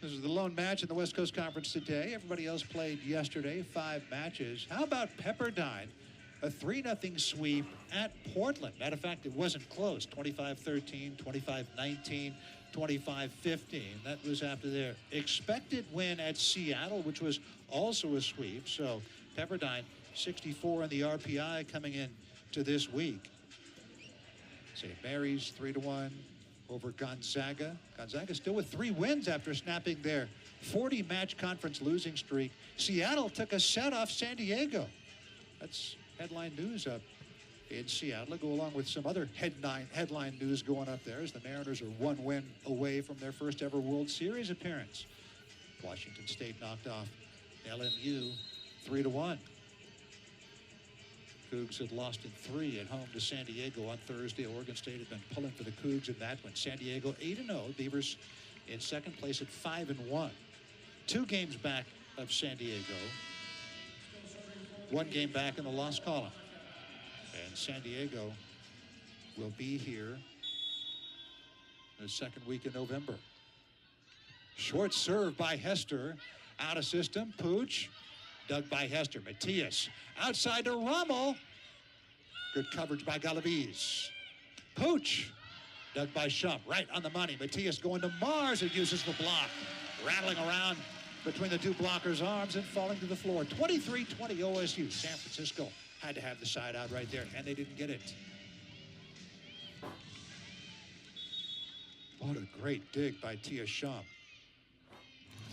Speaker 1: This is the lone match in the West Coast Conference today. Everybody else played yesterday, 5 matches. How about Pepperdine? A 3-0 sweep at Portland. Matter of fact, it wasn't close. 25-13, 25-19, 25-15. That was after their expected win at Seattle, which was also a sweep. So Pepperdine 64 in the RPI coming in to this week. St. Mary's 3-1 over Gonzaga. Gonzaga still with 3 wins after snapping their 40-match conference losing streak. Seattle took a set off San Diego. That's headline news up in Seattle. Go along with some other headline news going up there as the Mariners are 1 win away from their first ever World Series appearance. Washington State knocked off LMU 3-1. Cougs had lost in 3 at home to San Diego on Thursday. Oregon State had been pulling for the Cougs in that one. San Diego 8-0. Beavers in second place at 5-1. 2 games back of San Diego. 1 game back in the loss column. And San Diego will be here the second week in November. Short serve by Hester. Out of system. Pooch. Dug by Hester. Matias. Outside to Rommel. Good coverage by Galaviz. Pooch. Dug by Shump. Right on the money. Matias going to Mars and uses the block. Rattling around between the 2 blockers' arms and falling to the floor. 23-20 OSU. San Francisco had to have the side out right there, and they didn't get it. What a great dig by Tia Shump.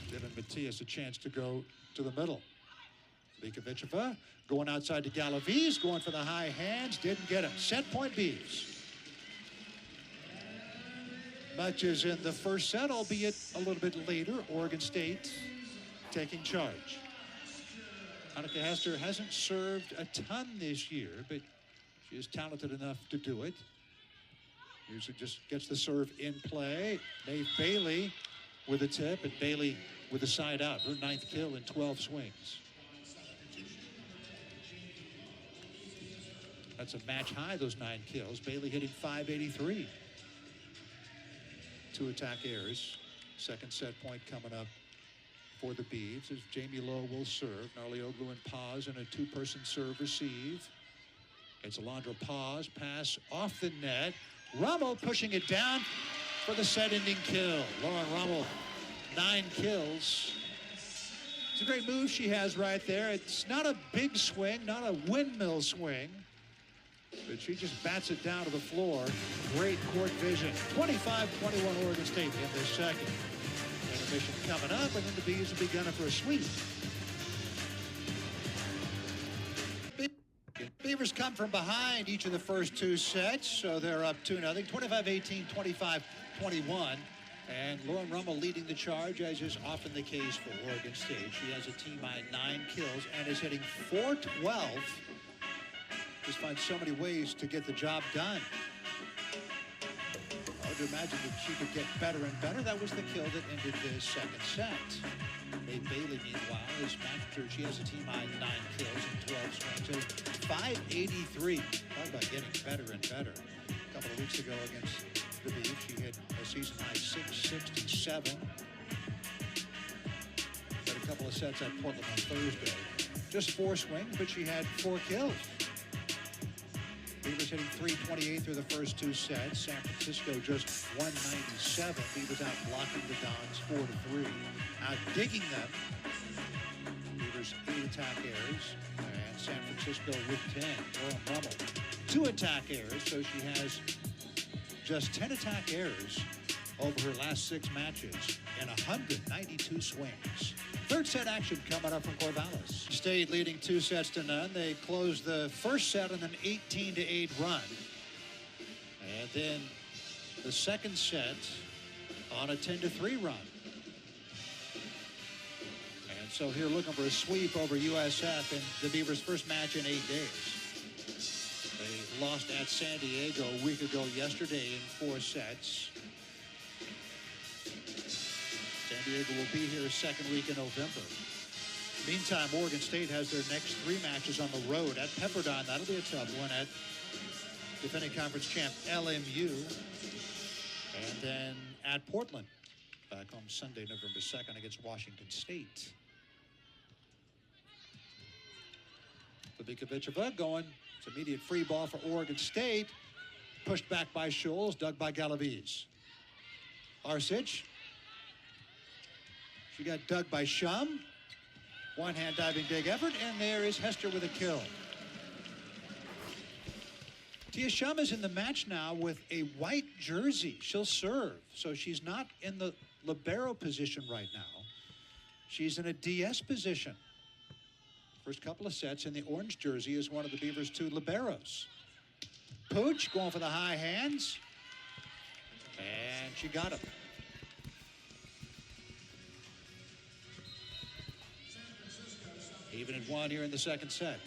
Speaker 1: Giving Matias a chance to go to the middle. Vikovichova going outside to Galaviz, going for the high hands, didn't get him. Set point Beavs. Much as in the first set, albeit a little bit later, Oregon State taking charge. Annika Hester hasn't served a ton this year, but she is talented enough to do it. Usually just gets the serve in play. Maeve Bailey with a tip, and Bailey with a side out. Her 9th kill in 12 swings. That's a match high, those 9 kills. Bailey hitting .583. 2 attack errors. Second set point coming up for the Beavs as Jamie Lowe will serve. Narlioglu and Paz in a 2-person serve receive. It's Alondra Paz. Pass off the net. Rommel pushing it down for the set-ending kill. Lauren Rommel, 9 kills. It's a great move she has right there. It's not a big swing, not a windmill swing, but she just bats it down to the floor. Great court vision. 25-21 Oregon State in this second. Intermission coming up, and then the Bees will be gunning for a sweep. Beavers come from behind each of the first 2 sets, so they're up 2-0. 25-18, 25-21. And Lauren Rummel leading the charge, as is often the case for Oregon State. She has a team-high 9 kills and is hitting .412. Just finds so many ways to get the job done. I would imagine that she could get better and better. That was the kill that ended the second set. Maeve Bailey, meanwhile, is matched her. She has a team-high 9 kills and 12 swings. So .583. Talk about getting better and better. A couple of weeks ago against the Beavs, she hit a season-high .667. Had a couple of sets at Portland on Thursday. Just 4 swings, but she had 4 kills. Beavers hitting .328 through the first 2 sets. San Francisco just .197. Beavers out blocking the Dons 4-3. Out digging them. Beavers 8 attack errors. And San Francisco with 10. Lauren Rummel 2 attack errors. So she has just 10 attack errors over her last 6 matches and 192 swings. Third set action coming up from Corvallis. State leading 2-0. They closed the first set on an 18-8 run. And then the second set on a 10-3 run. And so here looking for a sweep over USF in the Beavers' first match in 8 days. They lost at San Diego a week ago yesterday in 4 sets. San Diego will be here second week in November. Meantime, Oregon State has their next 3 matches on the road at Pepperdine. That'll be a tough one. At defending conference champ LMU. And then at Portland. Back home Sunday, November 2nd against Washington State. Labikovichova going. It's immediate free ball for Oregon State. Pushed back by Scholes, dug by Galaviz. Arsic. She got dug by Shum. One-hand diving big effort, and there is Hester with a kill. Tia Shum is in the match now with a white jersey. She'll serve, so she's not in the libero position right now. She's in a DS position. First couple of sets in the orange jersey is one of the Beavers' 2 liberos. Pooch going for the high hands, and she got him. Even at 1 here in the second set.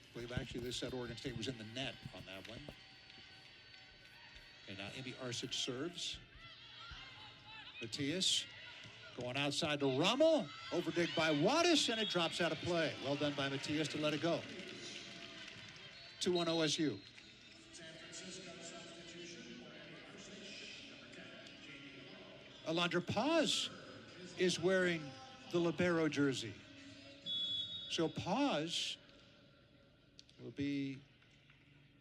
Speaker 1: I believe actually this set Oregon State was in the net on that one. And now Emmy Arsic serves. Matias going outside to Rummel. Overdig by Wattis, and it drops out of play. Well done by Matias to let it go. 2-1 OSU. Alondra Paz is wearing the libero jersey. So Paz will be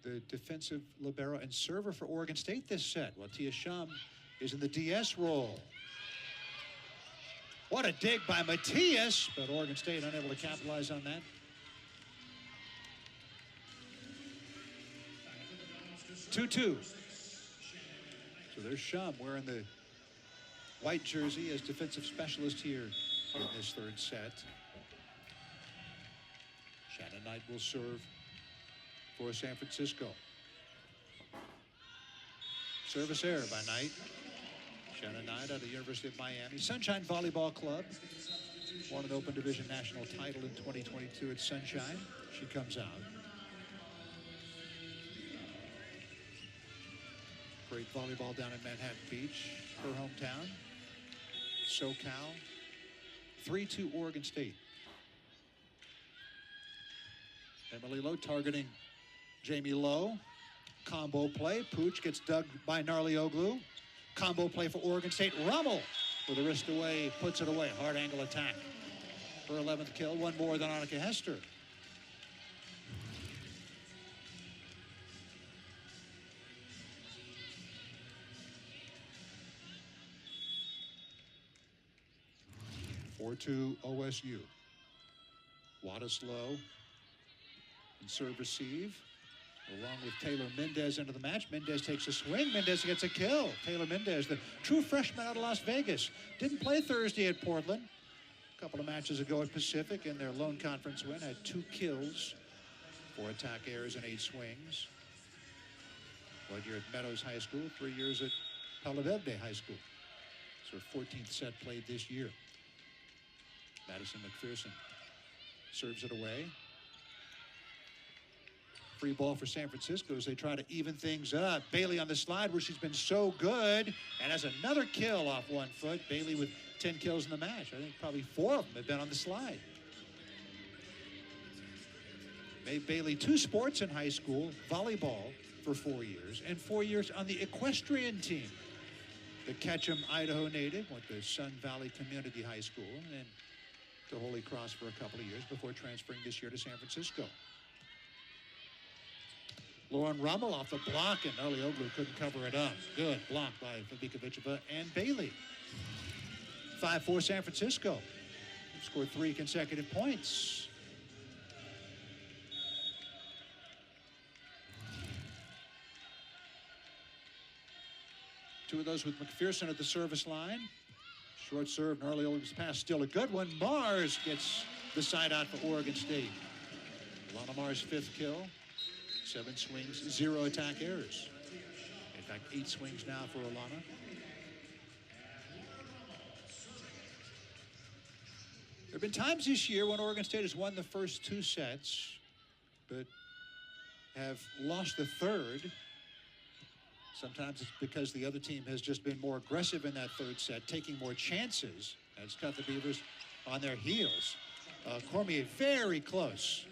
Speaker 1: the defensive libero and server for Oregon State this set, while Tia Shum is in the DS role. What a dig by Matias, but Oregon State unable to capitalize on that. 2-2. So there's Shum wearing the white jersey as defensive specialist here in this third set. Shannon Knight will serve for San Francisco. Service error by Knight. Shannon Knight out of the University of Miami. Sunshine Volleyball Club won an Open Division national title in 2022 at Sunshine. She comes out. Great volleyball down in Manhattan Beach, her hometown. SoCal. 3-2 Oregon State. Emily Lowe targeting Jamie Lowe. Combo play. Pooch gets dug by Narlioglu. Combo play for Oregon State. Rummel with a wrist away, puts it away. Hard angle attack. Her 11th kill, one more than Annika Hester. To OSU. Wattis low and serve receive along with Taylor Mendez into the match. Mendez takes a swing. Mendez gets a kill. Taylor Mendez, the true freshman out of Las Vegas, didn't play Thursday at Portland. A couple of matches ago at Pacific in their lone conference win, had 2 kills, 4 attack errors and 8 swings. 1 year at Meadows High School, 3 years at Palo Verde High School. It's her 14th set played this year. Madison McPherson serves it away. Free ball for San Francisco as they try to even things up. Bailey on the slide where she's been so good and has another kill off 1 foot. Bailey with 10 kills in the match. I think probably 4 of them have been on the slide. Made Bailey 2 sports in high school, volleyball for 4 years, and 4 years on the equestrian team. The Ketchum, Idaho native, went to Sun Valley Community High School, and then to Holy Cross for a couple of years before transferring this year to San Francisco. Lauren Rummel off the block, and Narlioglu couldn't cover it up. Good block by Labikovichova and Bailey. 5-4 San Francisco. They've scored 3 consecutive points. Two of those with McPherson at the service line. Short serve, Narlioglu's pass, still a good one. Mars gets the side out for Oregon State. Alana Mars' 5th kill. 7 swings, 0 attack errors. In fact, 8 swings now for Alana. have been times this year when Oregon State has won the first 2 sets, but have lost the third. Sometimes it's because the other team has just been more aggressive in that third set, taking more chances. And it's got the Beavers on their heels. Cormier very close.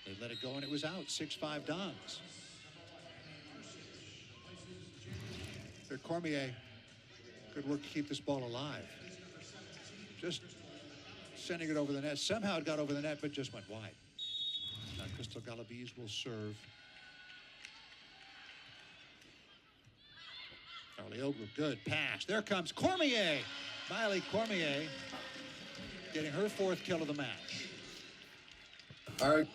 Speaker 1: They let it go and it was out. 6-5 Dons. Cormier, good work to keep this ball alive. Just sending it over the net. Somehow it got over the net, but just went wide. Now Crystal Galaviz will serve. Arlioglu, good pass. There comes Cormier. Miley Cormier getting her 4th kill of the match.
Speaker 4: All right.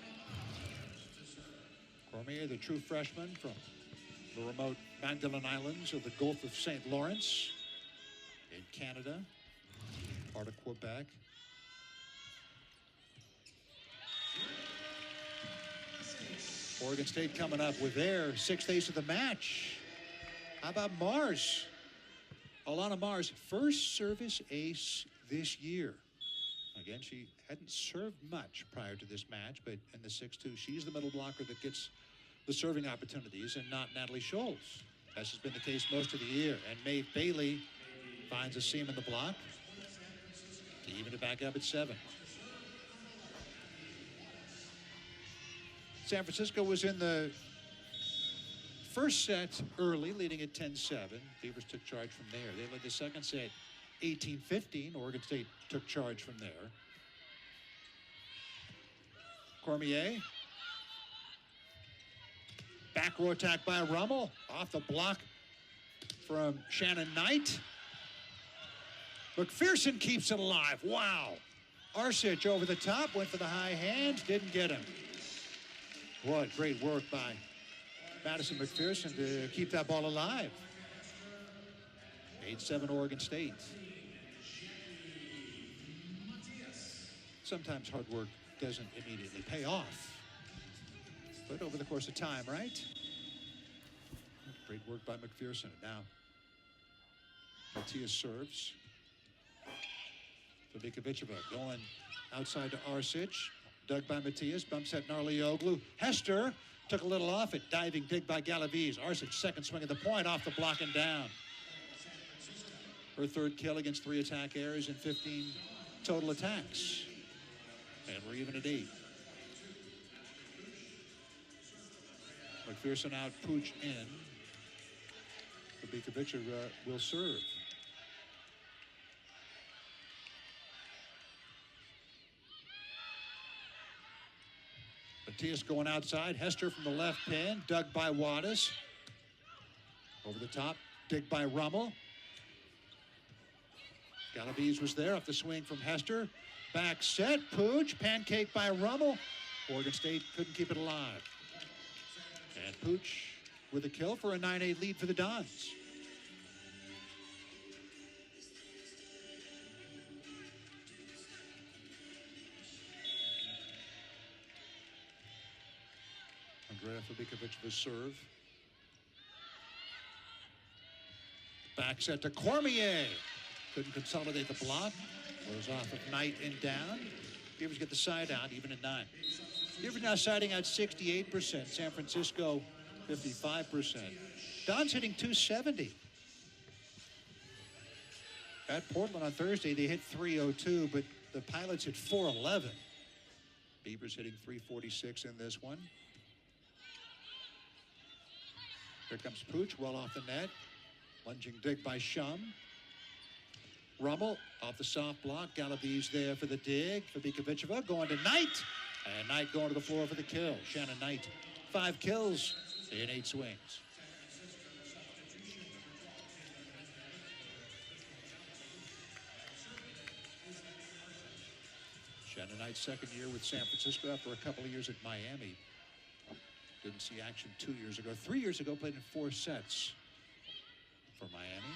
Speaker 1: Cormier, the true freshman from the remote Magdalen Islands of the Gulf of St. Lawrence in Canada, part of Quebec. Oregon State coming up with their 6th ace of the match. How about Mars? Alana Mars, first service ace this year. Again, she hadn't served much prior to this match, but in the 6-2, she's the middle blocker that gets the serving opportunities and not Natalie Scholes. As has been the case most of the year. And Maeve Bailey finds a seam in the block to even it back up at 7. San Francisco was in the first set early, leading at 10-7. Beavers took charge from there. They led the second set 18-15. Oregon State took charge from there. Cormier. Back row attack by Rummel. Off the block from Shannon Knight. McPherson keeps it alive. Wow. Arsic over the top, went for the high hand, didn't get him. What great work by Madison McPherson to keep that ball alive. 8-7 Oregon State. Sometimes hard work doesn't immediately pay off, but over the course of time, right? Great work by McPherson. Now, Matias serves. Fabikovichova going outside to Arsic. Dug by Matias, bumps at Narlioglu. Hester took a little off it. Diving dig by Galaviz. Arsic, second swing at the point, off the block and down. Her 3rd kill against 3 attack errors and 15 total attacks. And we're even at 8. McPherson out, Pooch in. Fabikovichova will serve. Matias going outside. Hester from the left pin. Dug by Wattis. Over the top. Dig by Rummel. Galaviz was there off the swing from Hester. Back set. Pooch. Pancake by Rummel. Oregon State couldn't keep it alive. And Pooch with a kill for a 9-8 lead for the Dons. Andrea Fabikovichova's serve. Back set to Cormier. Couldn't consolidate the block. Goes off of Knight and down. Beavers get the side out, even at 9. Beavers now siding out 68%. San Francisco, 55%. Don's hitting 270. At Portland on Thursday, they hit 302, but the Pilots hit 411. Beavers hitting 346 in this one. Here comes Pooch, well off the net. Lunging dig by Shum. Rummel off the soft block. Galaviz there for the dig. Fabikovichova going to Knight. And Knight going to the floor for the kill. Shannon Knight, 5 kills in 8 swings. Shannon Knight's 2nd year with San Francisco after a couple of years at Miami. Didn't see action 2 years ago. 3 years ago, played in 4 sets for Miami.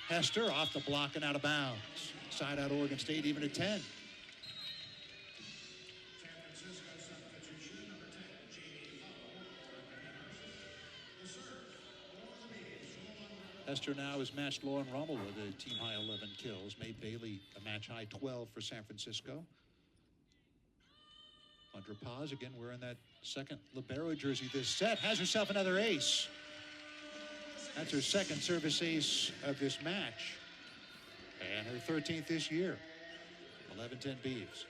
Speaker 1: Hester off the block and out of bounds. Side out Oregon State, even at 10. Hester now has matched Lauren Rummel with a team-high 11 kills. Mae Bailey a match-high 12 for San Francisco. Under Paz again wearing that second libero jersey this set. Has herself another ace. That's her second service ace of this match. And her 13th this year. 11-10 Beeves.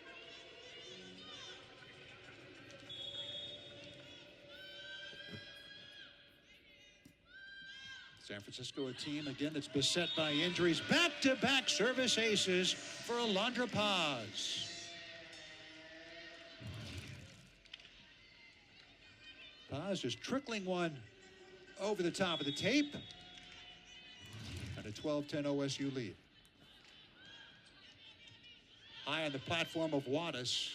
Speaker 1: San Francisco, a team again that's beset by injuries. Back-to-back service aces for Alondra Paz. Paz just trickling one over the top of the tape. And a 12-10 OSU lead. High on the platform of Wattis.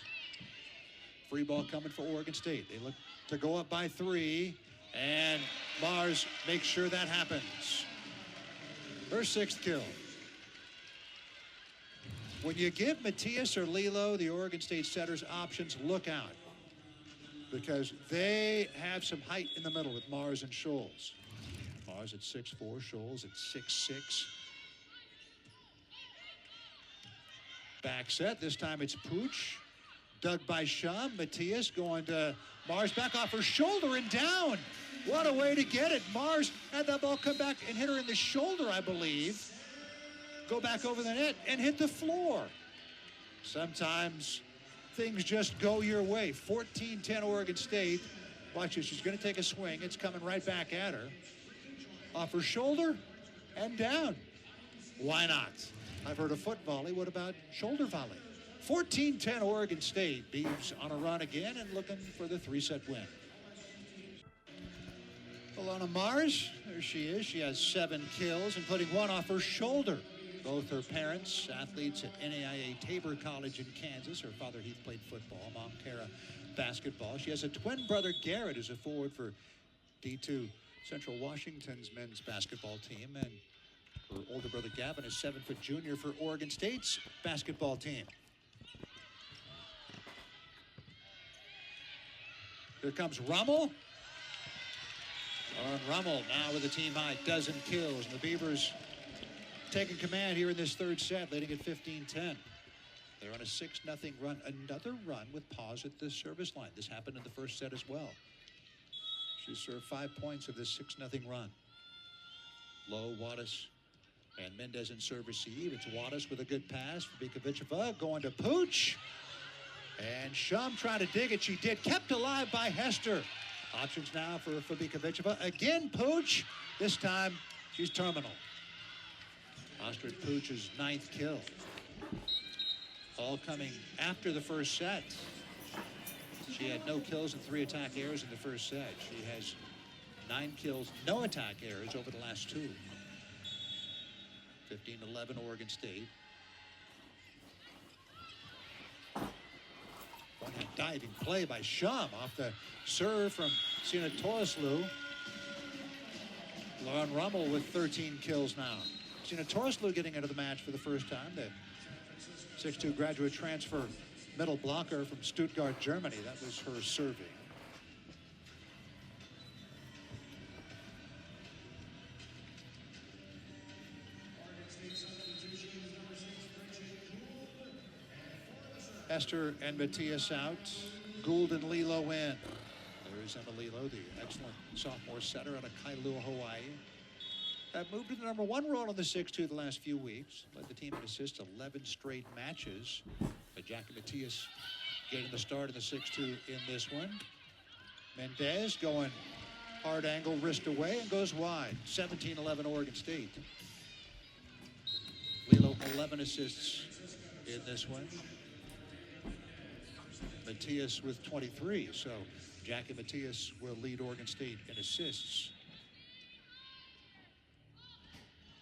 Speaker 1: Free ball coming for Oregon State. They look to go up by 3. And Mars makes sure that happens. Her 6th kill. When you give Matias or Lilo, the Oregon State setters, options, look out. Because they have some height in the middle with Mars and Scholes. Mars at 6'4", Scholes at 6'6". Back set, this time it's Pooch. Dug by Shum. Matias going to Mars, back off her shoulder and down. What a way to get it. Mars had that ball come back and hit her in the shoulder, I believe. Go back over the net and hit the floor. Sometimes things just go your way. 14-10 Oregon State. Watch this, she's gonna take a swing. It's coming right back at her. Off her shoulder and down. Why not? I've heard of foot volley. What about shoulder volley? 14-10 Oregon State. Beeves on a run again and looking for the 3-set win. Alana Mars, there she is. She has 7 kills, including 1 off her shoulder. Both her parents, athletes at NAIA Tabor College in Kansas. Her father, Heath, played football. Mom, Kara, basketball. She has a twin brother, Garrett, who's a forward for D2 Central Washington's men's basketball team. And her older brother, Gavin, is 7-foot junior for Oregon State's basketball team. Here comes Rummel. Rummel now with a team-high dozen kills. And the Beavers taking command here in this 3rd set, leading at 15-10. They're on a 6-0 run. Another run with Paz at the service line. This happened in the 1st set as well. She served 5 points of this 6-0 run. Low, Wattis, and Mendez in serve receive. It's Wattis with a good pass for Bikovicheva. Going to Pooch. And Shum trying to dig it. She did. Kept alive by Hester. Options now for Bikovicheva. Again, Pooch. This time, she's terminal. Astrid Pooch's 9th kill. All coming after the 1st set. She had no kills and 3 attack errors in the 1st set. She has 9 kills, no attack errors over the last 2. 15-11 Oregon State. One-hand diving play by Shum off the serve from Sina Torislu. Lauren Rummel with 13 kills now. Sina Torislu getting into the match for the first time. The 6'2" graduate transfer middle blocker from Stuttgart, Germany. That was her serving. Hester and Matias out. Gould and Lilo in. There's Emma Lilo, the excellent sophomore setter out of Kailua, Hawaii. Moved to the number 1 role in the 6-2 the last few weeks. Led the team in assists 11 straight matches. But Jackie Matias getting the start in the 6-2 in this one. Mendez going hard angle, wrist away, and goes wide. 17-11 Oregon State. Lilo 11 assists in this one. Matias with 23, so Jackie Matias will lead Oregon State in assists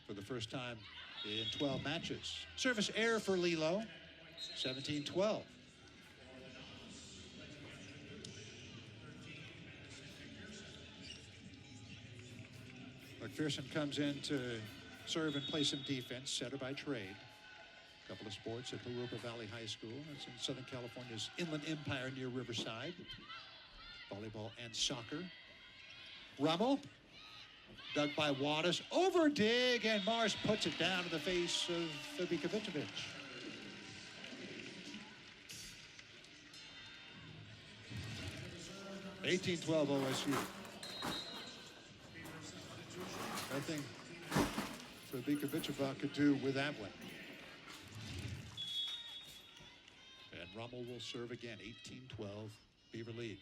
Speaker 1: for the first time in 12 matches. Service error for Lilo, 17-12. McPherson comes in to serve and play some defense, setter by trade. A couple of sports at Harupa Valley High School. That's in Southern California's Inland Empire near Riverside. Volleyball and soccer. Rummel Dug by Wattis, over dig, and Mars puts it down to the face of Fabikovic. 18-12 OSU. Nothing Fabikovic could do with that one. And Rummel will serve again. 18-12, Beaver lead.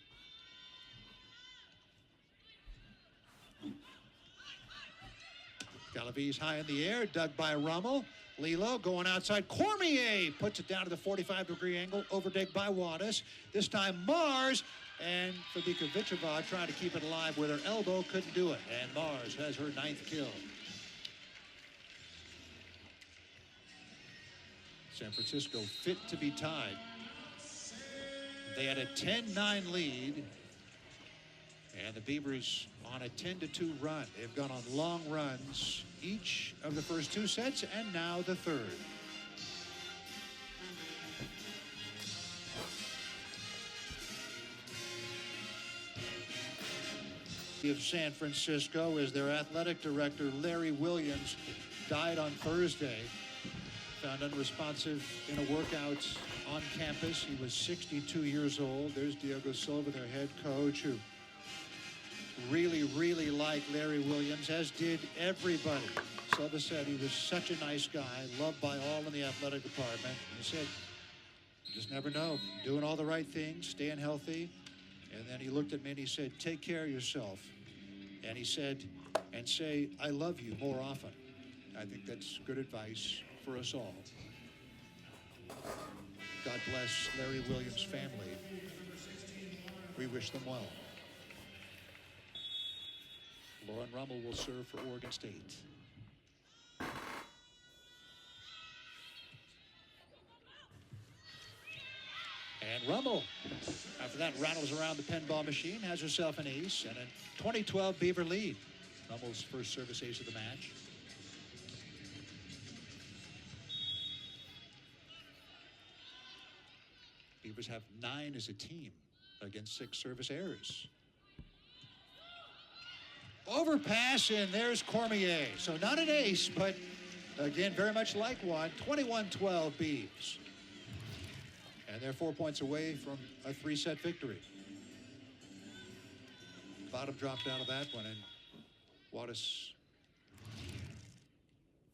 Speaker 1: Galaviz high in the air, dug by Rummel. Lilo going outside. Cormier puts it down to the 45-degree angle, overdig by Wattis. This time Mars, and Fabikovic trying to keep it alive with her elbow, couldn't do it. And Mars has her 9th kill. San Francisco fit to be tied. They had a 10-9 lead. And the Beavers on a 10-2 run. They've gone on long runs each of the first 2 sets and now the 3rd. Of San Francisco is their athletic director, Larry Williams, died on Thursday. Found unresponsive in a workout on campus. He was 62 years old. There's Diogo Silva, their head coach, who really liked Larry Williams, as did everybody. Silva said he was such a nice guy, loved by all in the athletic department. He said, you just never know, doing all the right things, staying healthy. And then he looked at me and he said, take care of yourself. And he said, and say, I love you more often. I think that's good advice for us all. God bless Larry Williams' family. We wish them well. Lauren Rummel will serve for Oregon State. And Rummel, after that, rattles around the pinball machine, has herself an ace, and a 2012 Beaver lead. Rummel's first service ace of the match. Beavers have 9 as a team against 6 service errors. Overpass, and there's Cormier. So not an ace, but again, very much like one. 21-12 Beavs. And they're 4 points away from a 3-set victory. Bottom dropped out of that one, and Wattis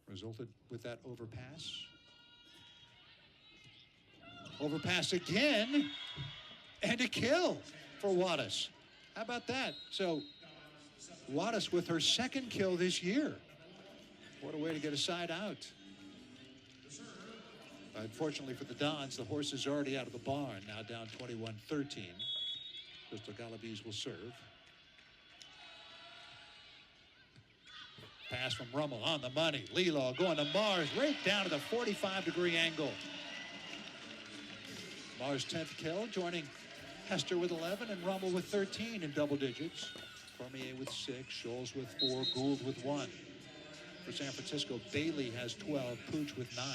Speaker 1: resulted with that overpass. Overpass again, and a kill for Wattis. How about that? So Wattis with her 2nd kill this year. What a way to get a side out. Unfortunately for the Dons, the horse is already out of the barn, now down 21-13. Crystal Galaviz will serve. Pass from Rummel on the money. Lilo going to Mars, right down to the 45-degree angle. Mars' 10th kill, joining Hester with 11 and Rummel with 13 in double digits. Cormier with 6, Scholes with 4, Gould with 1. For San Francisco, Bailey has 12, Pooch with 9.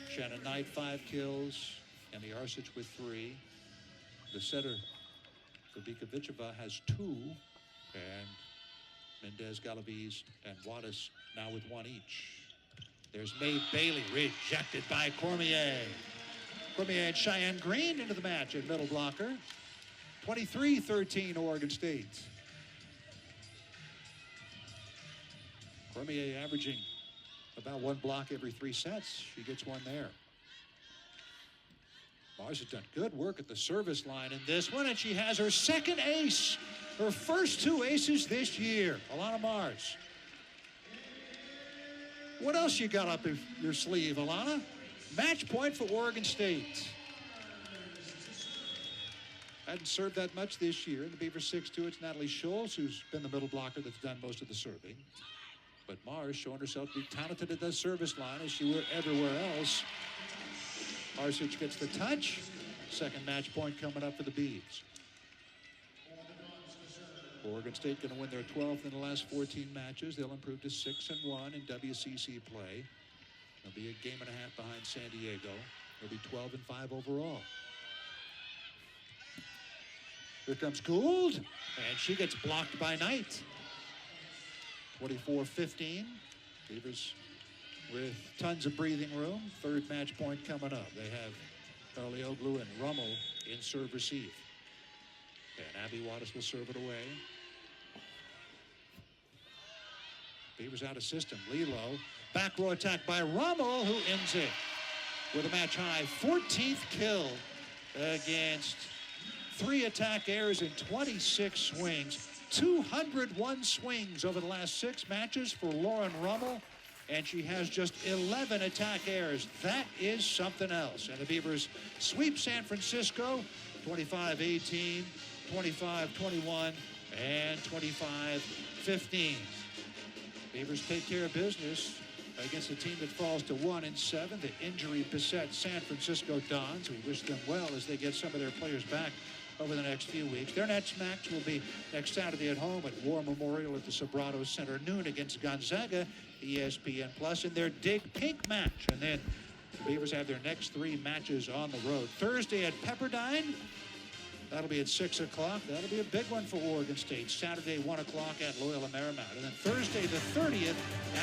Speaker 1: Shannon Knight 5 kills, and the Arsic with 3. The setter, Fabikovic, has 2, and Mendez, Galaviz, and Wattis now with 1 each. There's Mae Bailey, rejected by Cormier. Cormier and Cheyenne Green into the match at middle blocker. 23-13 Oregon State. Cormier averaging about 1 block every 3 sets. She gets 1 there. Mars has done good work at the service line in this one, and she has her 2nd ace. Her first 2 aces this year. Alana Mars. What else you got up your sleeve, Alana? Match point for Oregon State. Hadn't served that much this year. In the Beaver 6-2, it's Natalie Scholes, who's been the middle blocker that's done most of the serving. But Mars showing herself to be talented at the service line as she were everywhere else. Arsic gets the touch. 2nd match point coming up for the Beavs. Oregon State going to win their 12th in the last 14 matches. They'll improve to 6-1 in WCC play. They'll be a game and a half behind San Diego. They'll be 12-5 overall. Here comes Gould, and she gets blocked by Knight. 24-15. Beavers with tons of breathing room. Third match point coming up. They have Karlioglu and Rummel in serve receive. And Abby Wattis will serve it away. Beavers out of system. Lilo. Back row attack by Rummel, who ends it with a match high 14th kill against 3 attack errors and 26 swings. 201 swings over the last 6 matches for Lauren Rummel, and she has just 11 attack errors. That is something else. And the Beavers sweep San Francisco 25-18, 25-21, and 25-15. Beavers take care of business against a team that falls to 1-7, the injury beset San Francisco Dons. We wish them well as they get some of their players back over the next few weeks. Their next match will be next Saturday at home at War Memorial at the Sobrato Center, noon against Gonzaga, ESPN Plus, in their Dig Pink match. And then the Beavers have their next 3 matches on the road. Thursday at Pepperdine. That'll be at 6 o'clock. That'll be a big one for Oregon State. Saturday, 1 o'clock at Loyola Marymount. And then Thursday, the 30th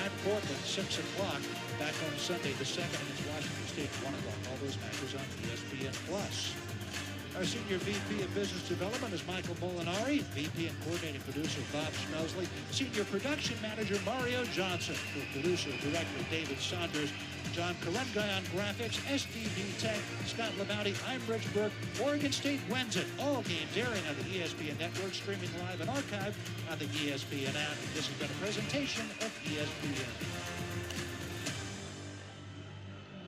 Speaker 1: at Portland, 6 o'clock. Back home Sunday, the 2nd against Washington State, 1 o'clock. All those matches on ESPN Plus. Our senior VP of Business Development is Michael Molinari. VP and coordinating producer Bob Schmelsley. Senior production manager Mario Johnson. Producer, director David Saunders. John Karengai on graphics. SDB Tech. Scott Labouty. I'm Rich Burke. Oregon State wins it. All games airing on the ESPN Network, streaming live and archived on the ESPN app. This has been a presentation of ESPN.